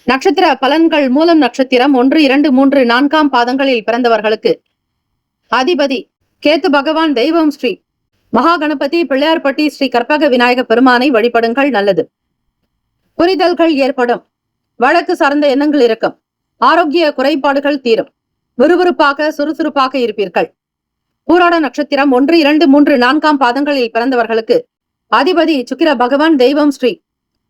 நட்சத்திர பலன்கள்: மூலம் நட்சத்திரம் 1, 2, 3, 4ஆம் பாதங்களில் பிறந்தவர்களுக்கு அதிபதி கேத்து பகவான். தெய்வம் ஸ்ரீ மகா கணபதி, பிள்ளையார்பட்டி ஸ்ரீ கற்பக விநாயக பெருமானை வழிபடுங்கள். நல்லது. புரிதல்கள் ஏற்படும். வழக்கு சார்ந்த எண்ணங்கள் இருக்கும். ஆரோக்கிய குறைபாடுகள் தீரும். விறுவிறுப்பாக சுறுசுறுப்பாக இருப்பீர்கள். பூராட நட்சத்திரம் 1, 2, 3, 4ஆம் பாதங்களில் பிறந்தவர்களுக்கு அதிபதி சுக்கிர பகவான். தெய்வம் ஸ்ரீ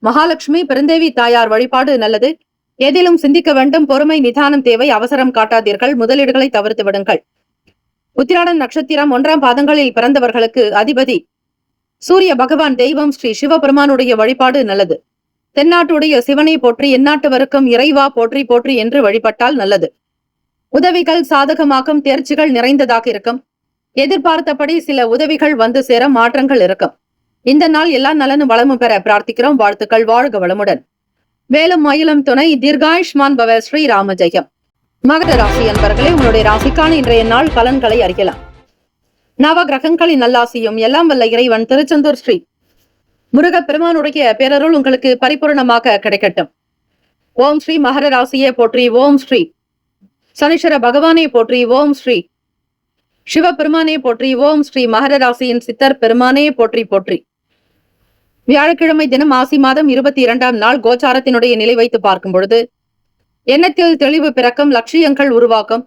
மகாலட்சுமி, பெருந்தேவி தாயார் வழிபாடு நல்லது. எதிலும் சிந்திக்க வேண்டும். பொறுமை, நிதானம் தேவை. அவசரம் காட்டாதீர்கள். முதலீடுகளை தவிர்த்து விடுங்கள். உத்திராடம் நட்சத்திரம் 1ஆம் பாதங்களில் பிறந்தவர்களுக்கு அதிபதி சூரிய பகவான். தெய்வம் ஸ்ரீ சிவபெருமானுடைய வழிபாடு நல்லது. தென்னாட்டுடைய சிவனை போற்றி, எந்நாட்டவருக்கும் இறைவா போற்றி போற்றி என்று வழிபட்டால் நல்லது. உதவிகள் சாதகமாகும். தேர்ச்சிகள் நிறைந்ததாக இருக்கும். எதிர்பார்த்தபடி சில உதவிகள் வந்து சேர மாற்றங்கள் இருக்கும். இந்த நாள் எல்லா நலனும் வளமும் பெற பிரார்த்திக்கிறோம். வாழ்த்துக்கள். வாழ்க வளமுடன். வேலும் மயிலும் துணை. தீர்காயுஷ்மான் பவ. ஸ்ரீ ராம ஜெயம். மகர ராசி அன்பர்களே, உங்களுடைய ராசிக்கான இன்றைய நாள் பலன்களை அறியலாம். நவ கிரகங்களின் நல்லாசியும் எல்லாம் வல்ல இறைவன் திருச்செந்தூர் ஸ்ரீ முருக பெருமானுடைய பேரருள் உங்களுக்கு பரிபூர்ணமாக கிடைக்கட்டும். ஓம் ஸ்ரீ மகர ராசியே போற்றி. ஓம் ஸ்ரீ சனீஸ்வர பகவானே போற்றி. ஓம் ஸ்ரீ சிவபெருமானே போற்றி. ஓம் ஸ்ரீ மகர ராசியின் சித்தர் பெருமானே போற்றி போற்றி. வியாழக்கிழமை தினம் ஆசி மாதம் 22ஆம் நாள் கோச்சாரத்தினுடைய நிலை வைத்து பார்க்கும் பொழுது எண்ணத்தில் தெளிவு பிறக்கும். லட்சியங்கள் உருவாக்கும்.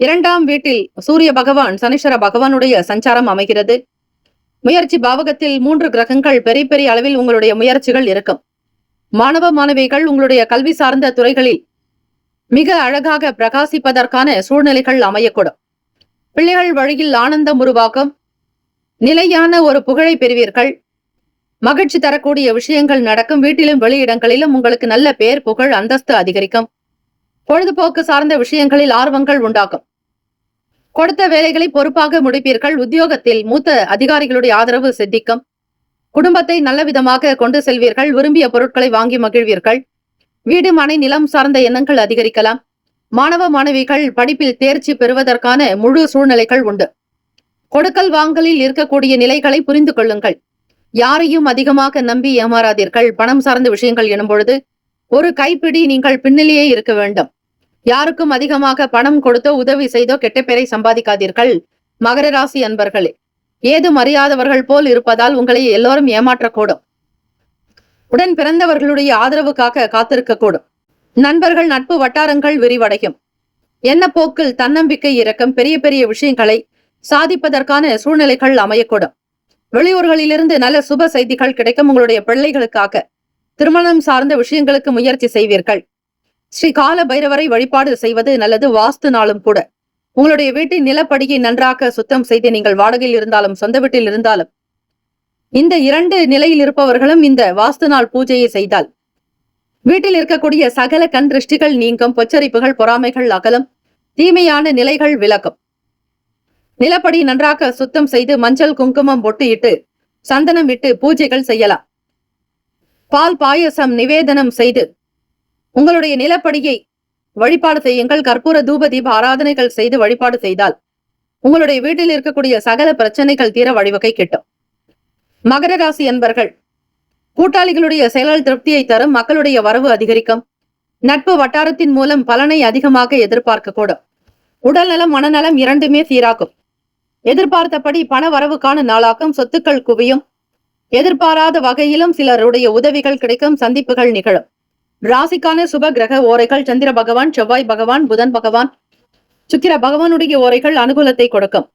2ஆம் வீட்டில் சூரிய பகவான் சனீஸ்வர பகவானுடைய சஞ்சாரம் அமைகிறது. முயற்சி பாவகத்தில் 3 கிரகங்கள். பெரிய பெரிய அளவில் உங்களுடைய முயற்சிகள் இருக்கும். மாணவ மாணவிகள் உங்களுடைய கல்வி சார்ந்த துறைகளில் மிக அழகாக பிரகாசிப்பதற்கான சூழ்நிலைகள் அமையக்கூடும். பிள்ளைகள் வழியில் ஆனந்தம் உருவாக்கும். நிலையான ஒரு புகழை பெறுவீர்கள். மகிழ்ச்சி தரக்கூடிய விஷயங்கள் நடக்கும். வீட்டிலும் வெளியிடங்களிலும் உங்களுக்கு நல்ல பேர், புகழ், அந்தஸ்து அதிகரிக்கும். பொழுதுபோக்கு சார்ந்த விஷயங்களில் ஆர்வங்கள் உண்டாகும். கொடுத்த வேலைகளை பொறுப்பாக முடிப்பீர்கள். உத்தியோகத்தில் மூத்த அதிகாரிகளுடைய ஆதரவு சித்திக்கும். குடும்பத்தை நல்ல விதமாக கொண்டு செல்வீர்கள். விரும்பிய பொருட்களை வாங்கி மகிழ்வீர்கள். வீடு, மனை, நிலம் சார்ந்த எண்ணங்கள் அதிகரிக்கலாம். மாணவ மாணவிகள் படிப்பில் தேர்ச்சி பெறுவதற்கான முழு சூழ்நிலைகள் உண்டு. கொடுக்கல் வாங்கலில் இருக்கக்கூடிய நிலைகளை புரிந்து கொள்ளுங்கள். யாரையும் அதிகமாக நம்பி ஏமாறாதீர்கள். பணம் சார்ந்த விஷயங்கள் எனும் பொழுது ஒரு கைப்பிடி நீங்கள் பின்னிலேயே இருக்க வேண்டும். யாருக்கும் அதிகமாக பணம் கொடுத்தோ உதவி செய்தோ கெட்ட பெயரை சம்பாதிக்காதீர்கள். மகர ராசி அன்பர்களே, ஏதும் அறியாதவர்கள் போல் இருப்பதால் உங்களை எல்லோரும் ஏமாற்றக்கூடும். உடன் பிறந்தவர்களுடைய ஆதரவுக்காக காத்திருக்கக்கூடும். நண்பர்கள், நட்பு வட்டாரங்கள் விரிவடையும். என்ன போக்கில் தன்னம்பிக்கை இறக்கம். பெரிய பெரிய விஷயங்களை சாதிப்பதற்கான சூழ்நிலைகள் அமையக்கூடும். வெளியூர்களிலிருந்து நல்ல சுப செய்திகள் கிடைக்கும். உங்களுடைய பிள்ளைகளுக்காக திருமணம் சார்ந்த விஷயங்களுக்கு முயற்சி செய்வீர்கள். ஸ்ரீ கால பைரவரை வழிபாடு செய்வது நல்லது. வாஸ்து நாளும் கூட உங்களுடைய வீட்டின் நிலப்படியை நன்றாக சுத்தம் செய்து, நீங்கள் வாடகையில் இருந்தாலும் சொந்த வீட்டில் இருந்தாலும் இந்த 2 நிலையில் இருப்பவர்களும் இந்த வாஸ்து நாள் பூஜையை செய்தால் வீட்டில் இருக்கக்கூடிய சகல கண் திருஷ்டிகள் நீங்கும். பொச்சரிப்புகள், பொறாமைகள் அகலும். தீமையான நிலைகள் விலகும். நிலப்படி நன்றாக சுத்தம் செய்து மஞ்சள், குங்குமம் பொட்டு இட்டு சந்தனம் விட்டு பூஜைகள் செய்யலாம். பால் பாயசம் நிவேதனம் செய்து உங்களுடைய நிலப்படியை வழிபாடு செய்யுங்கள். கற்பூர தூப தீப ஆராதனைகள் செய்து வழிபாடு செய்தால் உங்களுடைய வீட்டில் இருக்கக்கூடிய சகல பிரச்சனைகள் தீர வழிவகை கிட்டும். மகர ராசி என்பர்கள், கூட்டாளிகளுடைய செயலால் திருப்தியை தரும். மக்களுடைய வரவு அதிகரிக்கும். நட்பு வட்டாரத்தின் மூலம் பலனை அதிகமாக எதிர்பார்க்க கூடும். உடல்நலம், மனநலம் இரண்டுமே சீராக்கும். எதிர்பார்த்தபடி பண வரவுக்கான நாளாக்கும். சொத்துக்கள் குவியும். எதிர்பாராத வகையிலும் சிலருடைய உதவிகள் கிடைக்கும். சந்திப்புகள் நிகழும். ராசிக்கான சுப கிரக ஓரைகள் சந்திர பகவான், செவ்வாய் பகவான், புதன் பகவான், சுக்கிர பகவானுடைய ஓரைகள் அனுகூலத்தை கொடுக்கும்.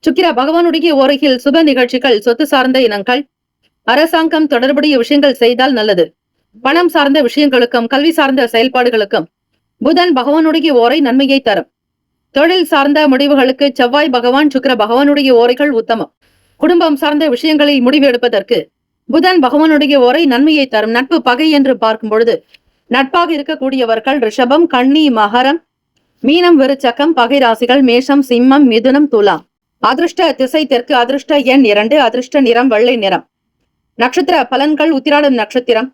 சுக்கிர பகவானுடைய ஓரையில் சுப நிகழ்ச்சிகள், சொத்து சார்ந்த இனங்கள், அரசாங்கம் தொடர்புடைய விஷயங்கள் செய்தால் நல்லது. பணம் சார்ந்த விஷயங்களுக்கும் கல்வி சார்ந்த செயல்பாடுகளுக்கும் புதன் பகவானுடைய ஓரை நன்மையை தரும். தொழில் சார்ந்த முடிவுகளுக்கு செவ்வாய் பகவான், சுக்கிர பகவானுடைய ஓரைகள் உத்தமம். குடும்பம் சார்ந்த விஷயங்களில் முடிவு எடுப்பதற்கு புதன் பகவானுடைய ஓரை நன்மையை தரும். நட்பு பகை என்று பார்க்கும் பொழுது நட்பாக இருக்கக்கூடியவர்கள் ரிஷபம், கன்னி, மகரம், மீனம், விருச்சகம். பகை ராசிகள் மேஷம், சிம்மம், மிதுனம், துலாம். அதிர்ஷ்ட திசை தெற்கு. அதிர்ஷ்ட எண் 2. அதிர்ஷ்ட நிறம் வெள்ளை நிறம். நட்சத்திர பலன்கள். உத்திராடம் நட்சத்திரம்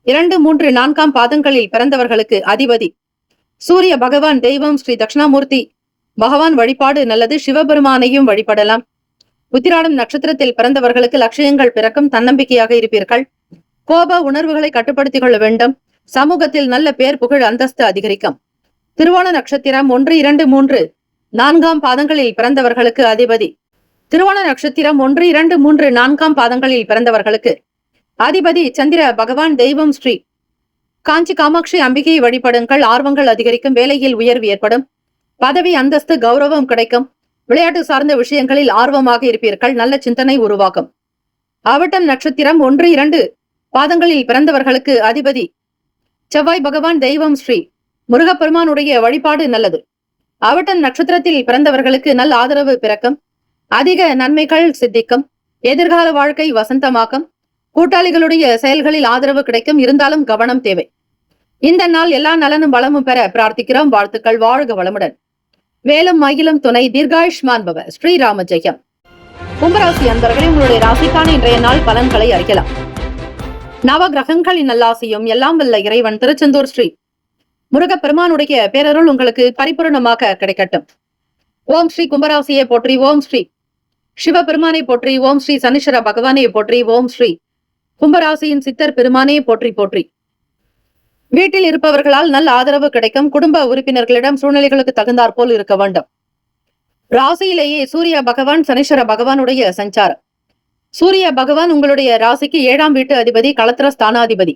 2, 3, 4ஆம் பாதங்களில் பிறந்தவர்களுக்கு அதிபதி சூரிய பகவான். தெய்வம் ஸ்ரீ தட்சிணாமூர்த்தி பகவான் வழிபாடு நல்லது. சிவபெருமானையும் வழிபடலாம். உத்திராடம் நட்சத்திரத்தில் பிறந்தவர்களுக்கு லட்சியங்கள் பிறக்கும். தன்னம்பிக்கையாக இருப்பீர்கள். கோப உணர்வுகளை கட்டுப்படுத்திக் கொள்ள வேண்டும். சமூகத்தில் நல்ல பேர், புகழ், அந்தஸ்து அதிகரிக்கும். திருவோண நட்சத்திரம் 1, 2, 3, 4ஆம் பாதங்களில் பிறந்தவர்களுக்கு அதிபதி திருவோண நட்சத்திரம் 1, 2, 3, 4ஆம் பாதங்களில் பிறந்தவர்களுக்கு அதிபதி சந்திர பகவான். தெய்வம் ஸ்ரீ காஞ்சி காமாட்சி அம்பிகையை வழிபடுங்கள். ஆர்வங்கள் அதிகரிக்கும். வேலையில் உயர்வு ஏற்படும். பதவி, அந்தஸ்து, கௌரவம் கிடைக்கும். விளையாட்டு சார்ந்த விஷயங்களில் ஆர்வமாக இருப்பீர்கள். நல்ல சிந்தனை உருவாகும். அவிட்டம் நட்சத்திரம் 1, 2 பாதங்களில் பிறந்தவர்களுக்கு அதிபதி செவ்வாய் பகவான். தெய்வம் ஸ்ரீ முருகப்பெருமானுடைய வழிபாடு நல்லது. அவிட்டம் நட்சத்திரத்தில் பிறந்தவர்களுக்கு நல்ல ஆதரவு பிறக்கும். அதிக நன்மைகள் சித்திக்கும். எதிர்கால வாழ்க்கை வசந்தமாக்கும். கூட்டாளிகளுடைய செயல்களில் ஆதரவு கிடைக்கும். இருந்தாலும் கவனம் தேவை. இந்த நாள் எல்லா நலனும் வளமும் பெற பிரார்த்திக்கிறோம். வாழ்த்துக்கள். வாழ்க வளமுடன். வேலும் மயிலும் துணை. தீர்காயுஷ்மான் பவ. ஸ்ரீராம ஜெயம். கும்பராசி அன்பர்களே, உங்களுடைய ராசிக்கான இன்றைய நாள் பலன்களை அறியலாம். நவ கிரகங்களின் நல்லாசியும் எல்லாம் வல்ல இறைவன் திருச்செந்தூர் ஸ்ரீ முருகப்பெருமானுடைய பேரருள் உங்களுக்கு பரிபூர்ணமாக கிடைக்கட்டும். ஓம் ஸ்ரீ கும்பராசியை போற்றி. ஓம் ஸ்ரீ சிவபெருமானை போற்றி. ஓம் ஸ்ரீ சனீஸ்வர பகவானை போற்றி. ஓம் ஸ்ரீ கும்பராசியின் சித்தர் பெருமானே போற்றி போற்றி. வீட்டில் இருப்பவர்களால் நல்ல ஆதரவு கிடைக்கும். குடும்ப உறுப்பினர்களிடம் சூழ்நிலைகளுக்கு தகுந்தாற்போல் இருக்க வேண்டும். ராசியிலேயே சூரிய பகவான், சனீஸ்வர பகவானுடைய சஞ்சாரம். சூரிய பகவான் உங்களுடைய ராசிக்கு 7ஆம் வீட்டு அதிபதி, களத்திர ஸ்தானாதிபதி.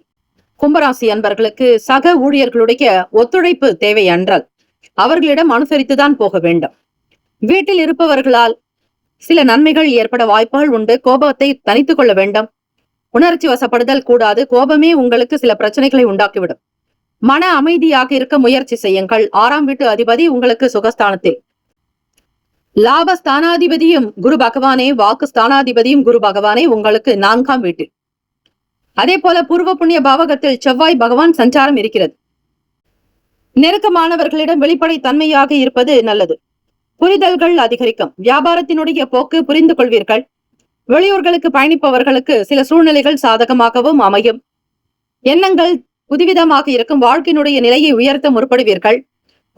கும்பராசி அன்பர்களுக்கு சக ஊழியர்களுடைய ஒத்துழைப்பு தேவை என்றால் அவர்களிடம் அனுசரித்துதான் போக வேண்டும். வீட்டில் இருப்பவர்களால் சில நன்மைகள் ஏற்பட வாய்ப்புகள் உண்டு. கோபத்தை தனித்துக் கொள்ள வேண்டும். உணர்ச்சி வசப்படுதல் கூடாது. கோபமே உங்களுக்கு சில பிரச்சனைகளை உண்டாக்கிவிடும். மன அமைதியாக இருக்க முயற்சி செய்யுங்கள். 6ஆம் வீட்டு அதிபதி உங்களுக்கு சுகஸ்தானத்தில். லாப ஸ்தானாதிபதியும் குரு பகவானே, வாக்கு ஸ்தானாதிபதியும் குரு பகவானே உங்களுக்கு 4ஆம் வீட்டில். அதே போல பூர்வ புண்ணிய பாவகத்தில் செவ்வாய் பகவான் சஞ்சாரம் இருக்கிறது. நெருக்கமானவர்களிடம் வெளிப்படை தன்மையாக இருப்பது நல்லது. புரிதல்கள் அதிகரிக்கும். வியாபாரத்தினுடைய போக்கு புரிந்து கொள்வீர்கள். வெளியூர்களுக்கு பயணிப்பவர்களுக்கு சில சூழ்நிலைகள் சாதகமாகவும் அமையும். எண்ணங்கள் புதுவிதமாக இருக்கும். வாழ்க்கையினுடைய நிலையை உயர்த்த முற்படுவீர்கள்.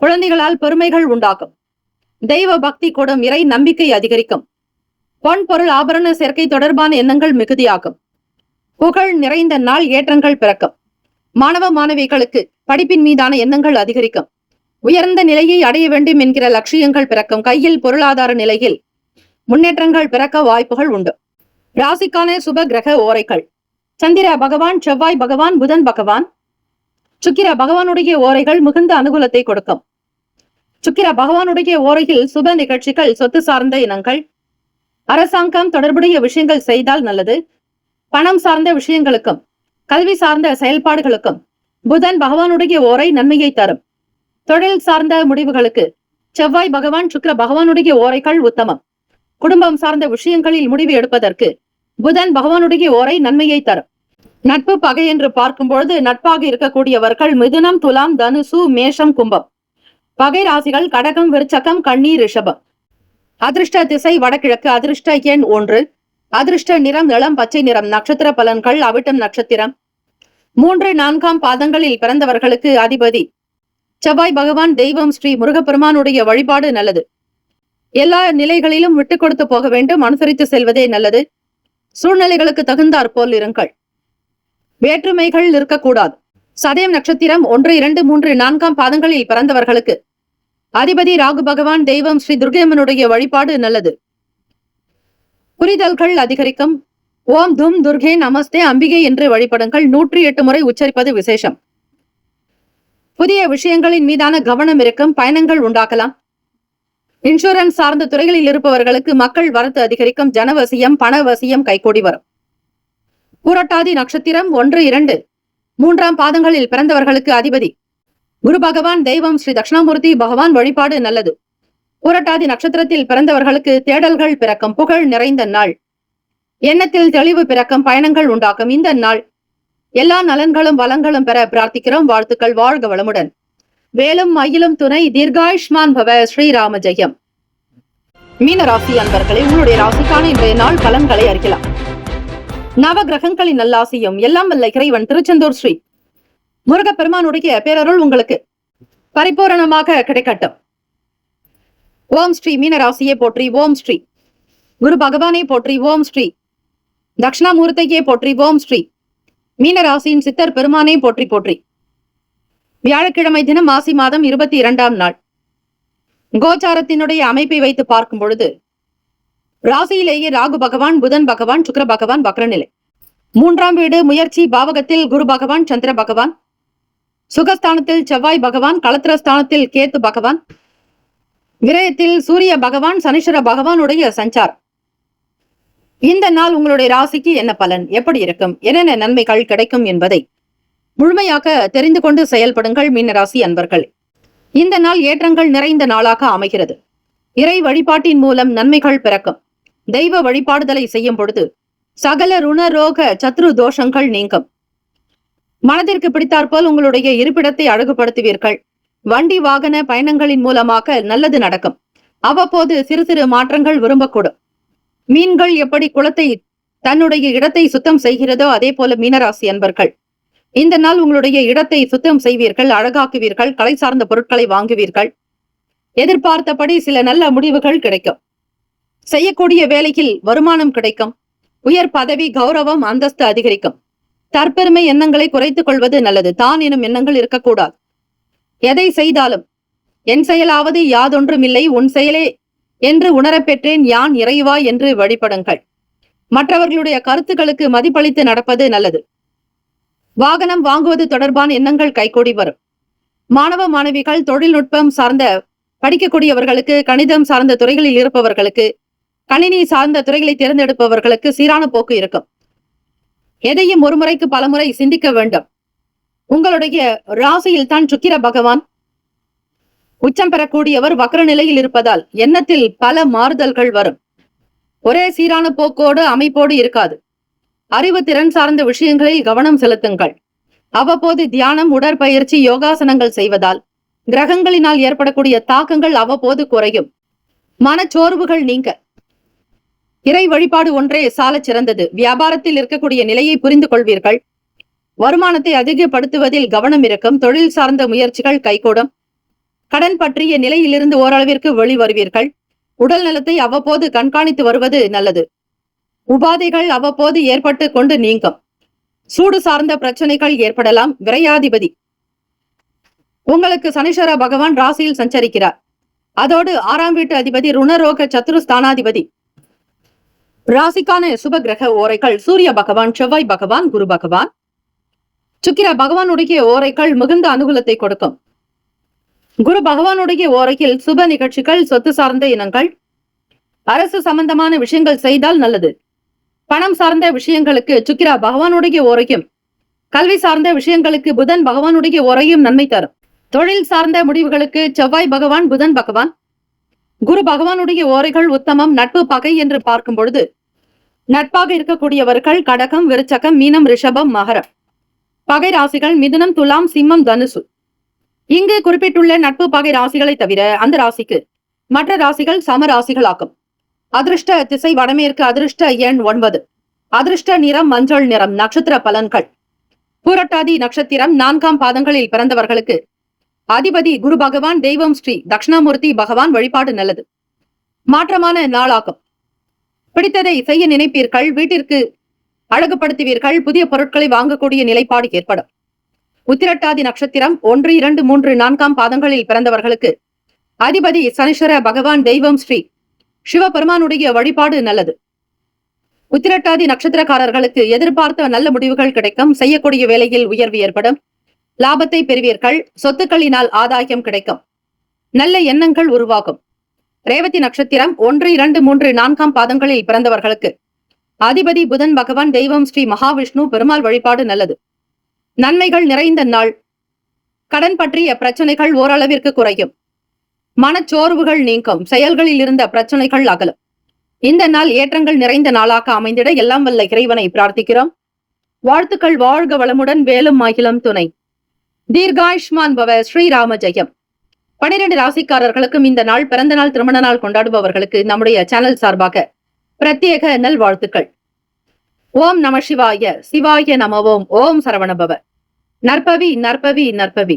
குழந்தைகளால் பெருமைகள் உண்டாகும். தெய்வ பக்தி கூடும். இறை நம்பிக்கை அதிகரிக்கும். பொன் பொருள் ஆபரண சேர்க்கை தொடர்பான எண்ணங்கள் மிகுதியாகும். புகழ் நிறைந்த நாள். ஏற்றங்கள் பிறக்கும். மாணவ மாணவிகளுக்கு படிப்பின் மீதான எண்ணங்கள் அதிகரிக்கும். உயர்ந்த நிலையை அடைய வேண்டும் என்கிற லட்சியங்கள் பிறக்கும். கையில் பொருளாதார நிலையில் முன்னேற்றங்கள் பிறக்க வாய்ப்புகள் உண்டு. ராசிக்கான சுப கிரக ஓரைகள். சந்திர பகவான், செவ்வாய் பகவான், புதன் பகவான், சுக்கிர பகவானுடைய ஓரைகள் மிகுந்த அனுகூலத்தை கொடுக்கும். சுக்கிர பகவானுடைய ஓரையில் சுப நிகழ்ச்சிகள், சொத்து சார்ந்த இனங்கள், அரசாங்கம் தொடர்புடைய விஷயங்கள் செய்தால் நல்லது. பணம் சார்ந்த விஷயங்களுக்கும் கல்வி சார்ந்த செயல்பாடுகளுக்கும் புதன் பகவானுடைய ஓரை நன்மையை தரும். தொழில் சார்ந்த முடிவுகளுக்கு செவ்வாய் பகவான், சுக்கிர பகவானுடைய ஓரைகள் உத்தமம். குடும்பம் சார்ந்த விஷயங்களில் முடிவு எடுப்பதற்கு புதன் பகவானுடைய ஓரை நன்மையை தரும். நட்பு பகை என்று பார்க்கும் பொழுது நட்பாக இருக்கக்கூடியவர்கள் மிதுனம், துலாம், தனுசு, மேஷம், கும்பம். பகை ராசிகள் கடகம், விருச்சகம், கன்னி, ரிஷபம். அதிர்ஷ்ட திசை வடகிழக்கு. அதிர்ஷ்ட எண் 1. அதிர்ஷ்ட நிறம் இளம் பச்சை நிறம். நட்சத்திர பலன்கள். அவிட்டம் நட்சத்திரம் 3, 4ஆம் பாதங்களில் பிறந்தவர்களுக்கு அதிபதி செவ்வாய் பகவான். தெய்வம் ஸ்ரீ முருகப்பெருமானுடைய வழிபாடு நல்லது. எல்லா நிலைகளிலும் விட்டு கொடுத்து போக வேண்டும். அனுசரித்து செல்வதே நல்லது. சூழ்நிலைகளுக்கு தகுந்தாற் போல் இருங்கள். வேற்றுமைகள் இருக்கக்கூடாது. சதயம் நட்சத்திரம் 1, 2, 3, 4ஆம் பாதங்களில் பிறந்தவர்களுக்கு அதிபதி ராகு பகவான். தெய்வம் ஸ்ரீ துர்கையம்மனுடைய வழிபாடு நல்லது. புரிதல்கள் அதிகரிக்கும். ஓம் தும் துர்கே நமஸ்தே அம்பிகை என்று வழிபடுங்கள். 108 முறை உச்சரிப்பது விசேஷம். புதிய விஷயங்களின் மீதான கவனம் இருக்கும். பயணங்கள் உண்டாக்கலாம். இன்சூரன்ஸ் சார்ந்த துறைகளில் இருப்பவர்களுக்கு மக்கள் வரத்து அதிகரிக்கும். ஜனவசியம், பணவசியம் கைகூடி வரும். பூரட்டாதி நட்சத்திரம் 1, 2, 3ஆம் பாதங்களில் பிறந்தவர்களுக்கு அதிபதி குரு பகவான். தெய்வம் ஸ்ரீ தட்சிணாமூர்த்தி பகவான். வழிபாடு நல்லது. பூரட்டாதி நட்சத்திரத்தில் பிறந்தவர்களுக்கு தேடல்கள் பிறக்கும். புகழ் நிறைந்த நாள். எண்ணத்தில் தெளிவு பிறக்கும். பயணங்கள் உண்டாக்கும். இந்த நாள் எல்லா நலன்களும் வளங்களும் பெற பிரார்த்திக்கிறோம். வாழ்த்துக்கள். வாழ்க வளமுடன். வேலும் மயிலும் துணை. தீர்காயுஷ்மான் பவ. ஸ்ரீராம ஜெயம். மீன ராசி அன்பர்களே, உங்களுடைய ராசிக்கான இன்றைய நாள் பலன்களை அறிக்கலாம். நவ கிரகங்களின் நல்லாசியும் எல்லாம் வல்ல இறைவன் திருச்செந்தூர் ஸ்ரீ முருகப்பெருமானுடைய பேரருள் உங்களுக்கு பரிபூரணமாக கிடைக்கட்டும். ஓம் ஸ்ரீ மீனராசியை போற்றி. ஓம் ஸ்ரீ குரு பகவானை போற்றி. ஓம் ஸ்ரீ தட்சிணாமூர்த்தியை போற்றி. ஓம் ஸ்ரீ மீனராசியின் சித்தர் பெருமானை போற்றி போற்றி. வியாழக்கிழமை தினம் மாசி மாதம் 22ஆம் நாள். கோச்சாரத்தினுடைய அமைப்பை வைத்து பார்க்கும் பொழுது ராசியிலேயே ராகு பகவான், புதன் பகவான், சுக்கிர பகவான் வக்ரநிலை. 3ஆம் வீடு முயற்சி பாவகத்தில் குரு பகவான், சந்திர பகவான். சுகஸ்தானத்தில் செவ்வாய் பகவான். களத்திரஸ்தானத்தில் கேத்து பகவான். விரயத்தில் சூரிய பகவான், சனீஸ்வர பகவானுடைய சஞ்சார். இந்த நாள் உங்களுடைய ராசிக்கு என்ன பலன், எப்படி இருக்கும், என்னென்ன நன்மைகள் கிடைக்கும் என்பதை முழுமையாக தெரிந்து கொண்டு செயல்படுங்கள் மீனராசி அன்பர்கள். இந்த நாள் ஏற்றங்கள் நிறைந்த நாளாக அமைகிறது. இறை வழிபாட்டின் மூலம் நன்மைகள் பிறக்கும். தெய்வ வழிபாடுதலை செய்யும் பொழுது சகல ருணரோக சத்ரு தோஷங்கள் நீங்கும். மனதிற்கு பிடித்தாற்போல் உங்களுடைய இருப்பிடத்தை அழகுபடுத்துவீர்கள். வண்டி வாகன பயணங்களின் மூலமாக நல்லது நடக்கும். அவ்வப்போது சிறு சிறு மாற்றங்கள் விரும்பக்கூடும். மீன்கள் எப்படி குளத்தை தன்னுடைய இடத்தை சுத்தம் செய்கிறதோ அதே போல மீனராசி அன்பர்கள் இந்த நாள் உங்களுடைய இடத்தை சுத்தம் செய்வீர்கள், அழகாக்குவீர்கள், கலை சார்ந்த பொருட்களை வாங்குவீர்கள். எதிர்பார்த்தபடி சில நல்ல முடிவுகள் கிடைக்கும். செய்யக்கூடிய வேலையில் வருமானம் கிடைக்கும். உயர் பதவி, கௌரவம், அந்தஸ்து அதிகரிக்கும். தற்பெருமை எண்ணங்களை குறைத்துக் கொள்வது நல்லது. தான் எனும் எண்ணங்கள் இருக்கக்கூடாது. எதை செய்தாலும் என் செயலாவது யாதொன்றுமில்லை, உன் செயலே என்று உணரப்பெற்றேன் யான் இறைவா என்று வழிபடுங்கள். மற்றவர்களுடைய கருத்துக்களுக்கு மதிப்பளித்து நடப்பது நல்லது. வாகனம் வாங்குவது தொடர்பான எண்ணங்கள் கைகூடி வரும். மாணவ மாணவிகள் தொழில்நுட்பம் சார்ந்த படிக்கக்கூடியவர்களுக்கு, கணிதம் சார்ந்த துறைகளில் இருப்பவர்களுக்கு, கணினி சார்ந்த துறைகளை தேர்ந்தெடுப்பவர்களுக்கு சீரான போக்கு இருக்கும். எதையும் ஒரு முறைக்கு பலமுறை சிந்திக்க வேண்டும். உங்களுடைய ராசியில் தான் சுக்கிர பகவான் உச்சம் பெறக்கூடியவர் வக்ர நிலையில் இருப்பதால் எண்ணத்தில் பல மாறுதல்கள் வரும். ஒரே சீரான போக்கோடு அமைப்போடு இருக்காது. அறிவு திறன் சார்ந்த விஷயங்களில் கவனம் செலுத்துங்கள். அவ்வப்போது தியானம், உடற்பயிற்சி, யோகாசனங்கள் செய்வதால் கிரகங்களினால் ஏற்படக்கூடிய தாக்கங்கள் அவ்வப்போது குறையும். மனச்சோர்வுகள் நீங்க. இறை வழிபாடு ஒன்றே சாலச் சிறந்தது. வியாபாரத்தில் இருக்கக்கூடிய நிலையை புரிந்து கொள்வீர்கள். வருமானத்தை அதிகப்படுத்துவதில் கவனம் இருக்கும். தொழில் சார்ந்த முயற்சிகள் கைகூடும். கடன் பற்றிய நிலையிலிருந்து ஓரளவிற்கு வெளிவருவீர்கள். உடல் நலத்தை அவ்வப்போது கண்காணித்து வருவது நல்லது. உபாதைகள் அவ்வப்போது ஏற்பட்டு கொண்டு நீங்கும். சூடு சார்ந்த பிரச்சனைகள் ஏற்படலாம். விரையாதிபதி உங்களுக்கு சனீஸ்வர பகவான் ராசியில் சஞ்சரிக்கிறார். அதோடு 6ஆம் வீட்டு அதிபதி ருணரோக சத்துருஸ்தானாதிபதி. ராசிக்கான சுப கிரக ஓரைகள் சூரிய பகவான், செவ்வாய் பகவான், குரு பகவான், சுக்கிர பகவானுடைய ஓரைகள் மிகுந்த அனுகூலத்தை கொடுக்கும். குரு பகவானுடைய ஓரையில் சுப நிகழ்ச்சிகள், சொத்து சார்ந்த இனங்கள், அரசு சம்பந்தமான விஷயங்கள் செய்தால் நல்லது. பணம் சார்ந்த விஷயங்களுக்கு சுக்கிர பகவானுடைய ஓரையும், கல்வி சார்ந்த விஷயங்களுக்கு புதன் பகவானுடைய ஓரையும் நன்மை தரும். தொழில் சார்ந்த முடிவுகளுக்கு செவ்வாய் பகவான், புதன் பகவான், குரு பகவானுடைய ஓரைகள் உத்தமம். நட்பு பகை என்று பார்க்கும் பொழுது நட்பாக இருக்கக்கூடியவர்கள் கடகம், விருச்சகம், மீனம், ரிஷபம், மகரம். பகை ராசிகள் மிதுனம், துலாம், சிம்மம், தனுசு. இங்கு குறிப்பிட்டுள்ள நட்பு பகை ராசிகளை தவிர அந்த ராசிக்கு மற்ற ராசிகள் சம ராசிகளாகும். அதிர்ஷ்ட திசை வடமேற்கு. அதிர்ஷ்ட எண் 9. அதிர்ஷ்ட நிறம் மஞ்சள் நிறம். நட்சத்திர பலன்கள். பூரட்டாதி நட்சத்திரம் 4ஆம் பாதங்களில் பிறந்தவர்களுக்கு அதிபதி குரு பகவான், தெய்வம் ஸ்ரீ தட்சிணாமூர்த்தி பகவான் வழிபாடு நல்லது. மாற்றமான நாளாகும். பிடித்ததை செய்ய நினைப்பீர்கள். வீட்டிற்கு அழகுபடுத்துவீர்கள். புதிய பொருட்களை வாங்கக்கூடிய நிலைப்பாடு ஏற்படும். உத்திரட்டாதி நட்சத்திரம் 1, 2, 3, 4ஆம் பாதங்களில் பிறந்தவர்களுக்கு அதிபதி சனீஸ்வர பகவான், தெய்வம் ஸ்ரீ சிவபெருமானுடைய வழிபாடு நல்லது. உத்திரட்டாதி நட்சத்திரக்காரர்களுக்கு எதிர்பார்த்த நல்ல முடிவுகள் கிடைக்கும். செய்யக்கூடிய வேலையில் உயர்வு ஏற்படும். லாபத்தை பெறுவீர்கள். சொத்துக்களினால் ஆதாயம் கிடைக்கும். நல்ல எண்ணங்கள் உருவாகும். ரேவதி நட்சத்திரம் 1, 2, 3, 4ஆம் பாதங்களில் பிறந்தவர்களுக்கு அதிபதி புதன் பகவான், தெய்வம் ஸ்ரீ மகாவிஷ்ணு பெருமாள் வழிபாடு நல்லது. நன்மைகள் நிறைந்த நாள். கடன் பற்றிய பிரச்சனைகள் ஓரளவிற்கு குறையும். மனச்சோர்வுகள் நீங்கும். செயல்களில் இருந்த பிரச்சனைகள் அகலும். இந்த நாள் ஏற்றங்கள் நிறைந்த நாளாக அமைந்திட எல்லாம் வல்ல இறைவனை பிரார்த்திக்கிறோம். வாழ்த்துக்கள். வாழ்க வளமுடன். வேலும் மகிழும் துணை. தீர்காயுஷ்மான் பவ. ஸ்ரீராம ஜெயம். 12 ராசிக்காரர்களுக்கும் இந்த நாள் பிறந்த நாள், திருமண நாள் கொண்டாடுபவர்களுக்கு நம்முடைய சேனல் சார்பாக பிரத்யேக நல்வாழ்த்துக்கள். ஓம் நம சிவாய. சிவாய நமவோம். ஓம் சரவணபவ. நற்பவி நற்பவி நற்பவி.